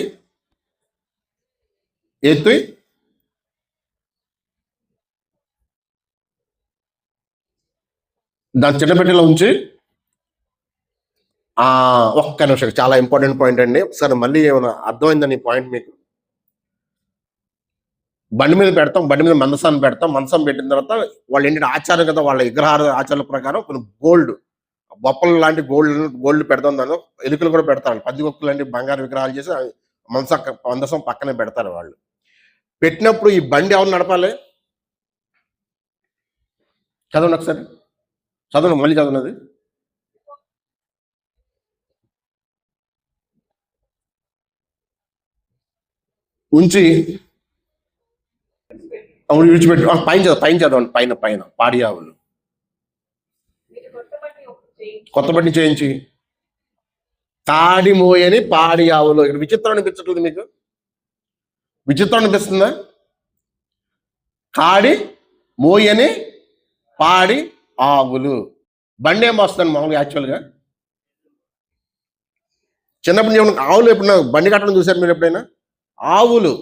ఎత్తి దాని చిన్నపెట్టెలో ఉంచి ఒక్క నిమిషం, చాలా ఇంపార్టెంట్ పాయింట్ అండి. సరే మళ్ళీ ఏమైనా అర్థమైందని పాయింట్ మీకు? బండి మీద పెడతాం, బండి మీద మందసాన్ని పెడతాం. మందసం పెట్టిన తర్వాత వాళ్ళు ఏంటంటే ఆచారం కదా, వాళ్ళ విగ్రహాల ఆచారాల ప్రకారం కొన్ని గోల్డ్ బొప్పలు లాంటి గోల్డ్ పెడతాం. దానిలో ఎలుకలు కూడా పెడతారు, పందికొక్కులు లాంటి బంగారు విగ్రహాలు చేసి మందసం పక్కనే పెడతారు వాళ్ళు. పెట్టినప్పుడు ఈ బండి ఎవరు నడపాలి? చదవండి ఒకసారి, చదవండి, మళ్ళీ చదవనది. ఉంచి విడిచిపెట్టి పైన చదవండి, పైన పాడి ఆవులు కొత్త బండి చేయించి తాడి మోయని పాడి ఆవులు. ఇక్కడ విచిత్రం అనిపించట్లేదు మీకు? విచిత్రం అనిపిస్తుందా? కాడి మోయని పాడి ఆవులు. బండి ఏం వస్తుంది మామూలుగా యాక్చువల్గా? చిన్నప్పుడు నేను ఆవులు ఎప్పుడైనా బండి కట్టడం చూసారు మీరు ఎప్పుడైనా? ఆవులు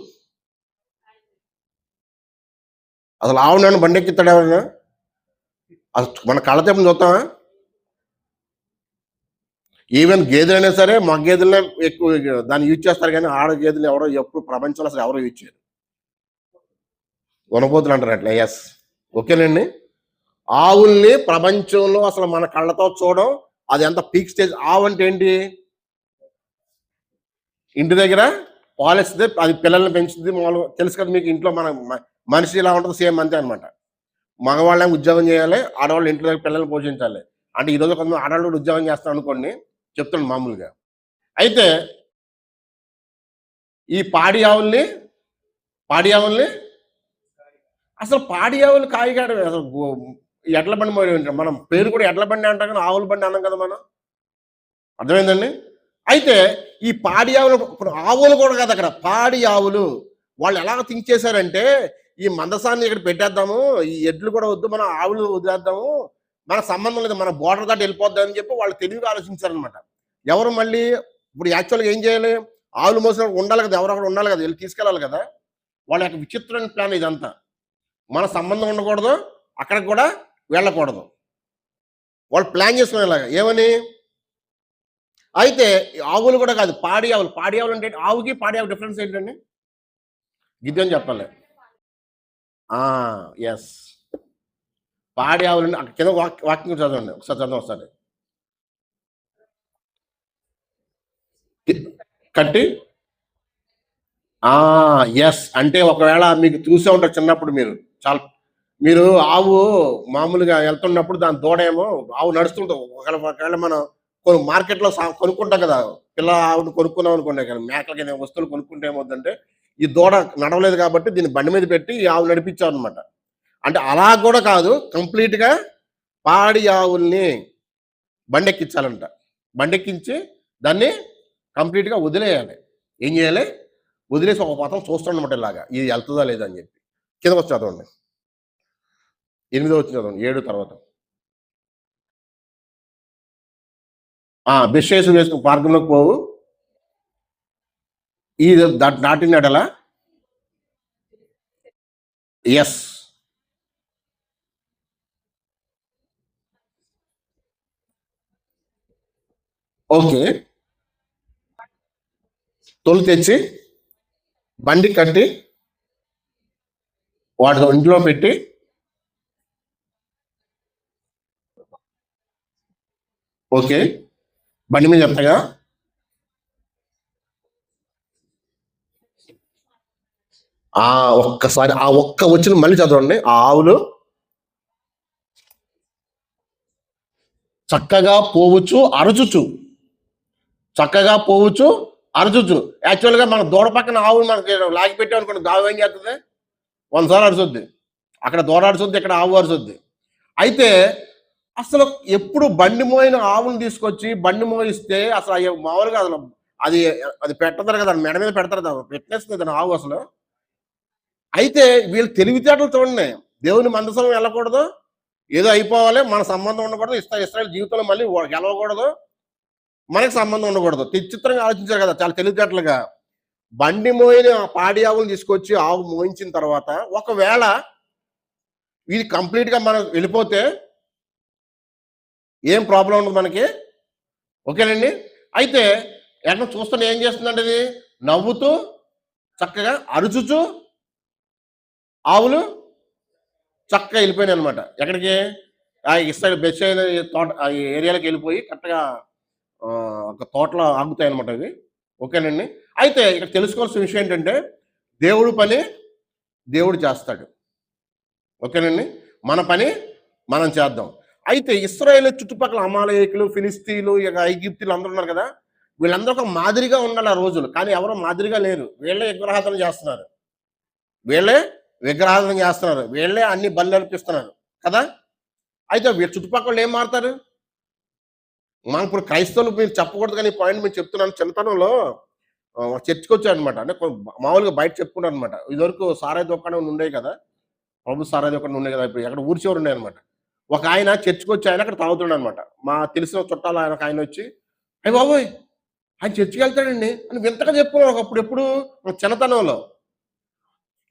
అసలు ఆవు నన్ను బండి ఎక్కిస్తాడు ఎవరైనా? అసలు మన కళ్ళతో ఎప్పుడు చూస్తామా? ఈవెన్ గేదెలైనా సరే మగ గేదెలనే ఎక్కువ దాన్ని యూజ్ చేస్తారు, కానీ ఆడ గేదెలు ఎవరో ఎప్పుడు ప్రపంచంలో అసలు ఎవరో యూజ్ చేయరు. వనపోతులు అంటారు అట్లా. ఎస్, ఓకేనండి. ఆవుల్ని ప్రపంచంలో అసలు మన కళ్ళతో చూడడం అది ఎంత పీక్ స్టేజ్. ఆవు అంటే ఏంటి? ఇంటి దగ్గర పాలిస్తుంది, అది పిల్లల్ని పెంచుతుంది. మామూలుగా తెలుసు కదా మీకు, ఇంట్లో మన మనిషి ఇలా ఉంటుంది సేమ్ అంతే అనమాట. మగవాళ్ళే ఉద్యోగం చేయాలి, ఆడవాళ్ళు ఇంటి దగ్గర పిల్లల్ని పోషించాలి. అంటే ఈరోజు కొంతమంది ఆడవాళ్ళు కూడా ఉద్యోగం చేస్తాను అనుకోండి, చెప్తాను మామూలుగా. అయితే ఈ పాడి ఆవుల్ని అసలు పాడి ఆవులు కాయగాడు అసలు ఎడ్ల బండి మరి మనం పేరు కూడా ఎడ్ల బండి అంటాం కానీ ఆవుల బండి అన్నాం కదా మనం. అర్థమైందండి? అయితే ఈ పాడి ఆవులు, ఆవులు కూడా కదా అక్కడ పాడి ఆవులు. వాళ్ళు ఎలా థింక్ చేశారంటే ఈ మందసాన్ని ఇక్కడ పెట్టేద్దాము, ఈ ఎడ్లు కూడా వద్దు, మనం ఆవులు వదిలేద్దాము, మన సంబంధం లేదు, మన బోర్డర్ దాటి వెళ్ళిపోద్దాం అని చెప్పి వాళ్ళు తెలివిగా ఆలోచించారనమాట. ఎవరు మళ్ళీ ఇప్పుడు యాక్చువల్గా ఏం చేయాలి? ఆవులు మోసిన ఉండాలి కదా, ఎవరొకరు ఉండాలి కదా, వెళ్ళి తీసుకెళ్ళాలి కదా. వాళ్ళ యొక్క విచిత్రమైన ప్లాన్ ఇదంతా. మన సంబంధం ఉండకూడదు, అక్కడికి కూడా వెళ్ళకూడదు. వాళ్ళు ప్లాన్ చేసుకునేలాగా ఏమని? అయితే ఆవులు కూడా కాదు, పాడి ఆవులు. పాడి ఆవులు అంటే ఆవుకి పాడి ఆవు డిఫరెన్స్ ఏంటండి? గిద్దని చెప్పాలి. ఎస్, పాడి ఆవులని అక్కడ కింద వాక్యం చదవండి ఒకసారి, చదవండి ఒకసారి. కట్టి ఎస్ అంటే ఒకవేళ మీకు చూసే ఉంటారు చిన్నప్పుడు మీరు ఆవు మామూలుగా వెళ్తున్నప్పుడు దాని దూడ ఏమో ఆవు నడుస్తుంటాం. ఒకవేళ మనం మార్కెట్లో కొనుక్కుంటాం కదా, పిల్ల ఆవును కొనుక్కున్నాం అనుకోండి, కదా మేకలకి వస్తువులు కొనుక్కుంటే ఏమవుతుందంటే ఈ దూడ నడవలేదు కాబట్టి దీన్ని బండి మీద పెట్టి ఈ ఆవు నడిపించాం అనమాట. అంటే అలా కూడా కాదు, కంప్లీట్గా పాడి ఆవుల్ని బండెక్కించాలంట. బండెక్కించి దాన్ని కంప్లీట్గా వదిలేయాలి. ఏం చేయాలి? వదిలేసి ఒక పథం చూస్తాడనమాట ఇలాగా, ఇది వెళ్తుందా లేదా అని చెప్పి. కిందకు వచ్చి చదవండి, 8వ వచ్చిన చదవండి, 7 తర్వాత. బెషేసు వేసుకుని మార్గంలోకి పోవు, ఇది దాటినాడలా. Yes, okay. తొలి తెచ్చి బండి కట్టి వాటితో ఇంట్లో పెట్టి ఓకే బండి మీద చెప్తాగా. ఒక్కసారి ఒక్క వచ్చిన మళ్ళీ చదవండి. ఆ ఆవులు చక్కగా పోవచ్చు అరచుచు, చక్కగా పోవచ్చు అరచుచు. యాక్చువల్గా మన దూడ పక్కన ఆవులు మనకి లాగి పెట్టాం అనుకోండి, గావు ఏం చేస్తుంది? 100 సార్లు అరుచుద్ది. అక్కడ దూడ అరుచుద్ది, ఇక్కడ ఆవు అరుచుద్ది. అయితే అసలు ఎప్పుడు బండి మోయిన ఆవును తీసుకొచ్చి బండి మోయిస్తే అసలు మామూలుగా అసలు అది పెట్టతారు కదా, మెడ మీద పెడతారు కదా, పెట్టేస్తుంది దాని ఆవు అసలు. అయితే వీళ్ళు తెలివితేటలు చూడండి. దేవుని మందసం వెళ్ళకూడదు, ఏదో అయిపోవాలి, మన సంబంధం ఉండకూడదు, ఇస్రాయేల్ జీవితంలో మళ్ళీ గెలవకూడదు, మనకి సంబంధం ఉండకూడదు. చిత్రంగా ఆలోచించారు కదా చాలా తెలివితేటలుగా. బండి మోయిన పాడి ఆవులు తీసుకొచ్చి ఆవు మోయించిన తర్వాత ఒకవేళ ఇది కంప్లీట్గా మనం వెళ్ళిపోతే ఏం ప్రాబ్లం ఉండదు మనకి, ఓకేనండి. అయితే ఎక్కడ చూస్తున్నా ఏం చేస్తుందంటే ఇది నవ్వుతూ చక్కగా అరుచుచు ఆవులు చక్కగా వెళ్ళిపోయినాయి అనమాట. ఎక్కడికి? ఇస్రాయేల్ బెత్షెబా తోట ఏరియాలోకి వెళ్ళిపోయి కరెక్ట్గా ఒక తోటలో ఆగుతాయి అనమాట ఇవి, ఓకేనండి. అయితే ఇక్కడ తెలుసుకోవాల్సిన విషయం ఏంటంటే దేవుడు పని దేవుడు చేస్తాడు, ఓకేనండి. మన పని మనం చేద్దాం. అయితే ఇశ్రాయేలు చుట్టుపక్కల అమాలేకులు, ఫిలిస్తీన్లు, ఇక ఐగుప్తులు అందరూ ఉన్నారు కదా, వీళ్ళందరూ ఒక మాదిరిగా ఉండాలి ఆ రోజులు. కానీ ఎవరో మాదిరిగా లేరు, వీళ్ళే విగ్రహారాధన చేస్తున్నారు, వీళ్ళే అన్ని బలు అర్పిస్తున్నారు కదా. అయితే వీళ్ళ చుట్టుపక్కల ఏం మారుతారు? మనం ఇప్పుడు క్రైస్తవులు మీరు చెప్పకూడదు కానీ ఈ పాయింట్ మీరు చెప్తున్నాను. చిన్నతనంలో చర్చికి వచ్చాడు అనమాట, అంటే మామూలుగా బయట చెప్పుకున్నాను అనమాట. ఇదివరకు సారాయి దుకాణం ఉండేవి కదా, ప్రభు సారాయి దుకాణం ఉండే కదా, ఇప్పుడు ఎక్కడ ఊరి చివరు ఉన్నాయి అనమాట. ఒక ఆయన చర్చికి వచ్చి ఆయన అక్కడ తాగుతున్నాడు అనమాట. మా తెలిసిన చుట్టాలు ఆయన వచ్చి, అయ్యి బాబోయ్ ఆయన చర్చికి వెళ్తాడండి అని వింతగా చెప్పుకున్నాడు. ఒకప్పుడు ఎప్పుడు చిన్నతనంలో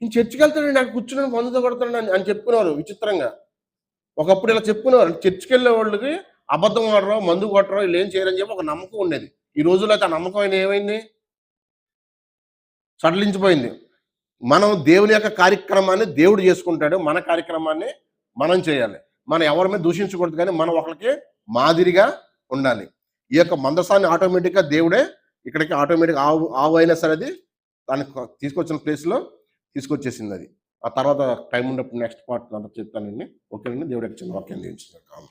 నేను చర్చికి వెళ్తాడండి, అక్కడ కూర్చుని మందుతో కొడతాడు అని చెప్పుకున్నారు విచిత్రంగా. ఒకప్పుడు ఇలా చెప్పుకున్నారు. చర్చికి వెళ్ళే వాళ్ళకి అబద్ధం ఆడరో మందు కొట్టరో వీళ్ళు ఏం చేయరని చెప్పి ఒక నమ్మకం ఉండేది. ఈ రోజుల్లో అయితే ఆ నమ్మకం ఏమైంది? సడలించిపోయింది. మనం దేవుని యొక్క కార్యక్రమాన్ని దేవుడు చేసుకుంటాడు, మన కార్యక్రమాన్ని మనం చేయాలి. మనం ఎవరి మీద దూషించకూడదు, కానీ మనం ఒకరికి మాదిరిగా ఉండాలి. ఈ యొక్క మందసాన్ని ఆటోమేటిక్గా దేవుడే ఇక్కడికి ఆటోమేటిక్ ఆవు అయినా సరే అది దాన్ని తీసుకొచ్చిన ప్లేస్లో తీసుకొచ్చేసింది అది. ఆ తర్వాత టైం ఉన్నప్పుడు నెక్స్ట్ పార్ట్ అంతా చెప్తానండి, ఓకేనండి. దేవుడు యొక్క చిన్న వాక్యం దీవించుగాక.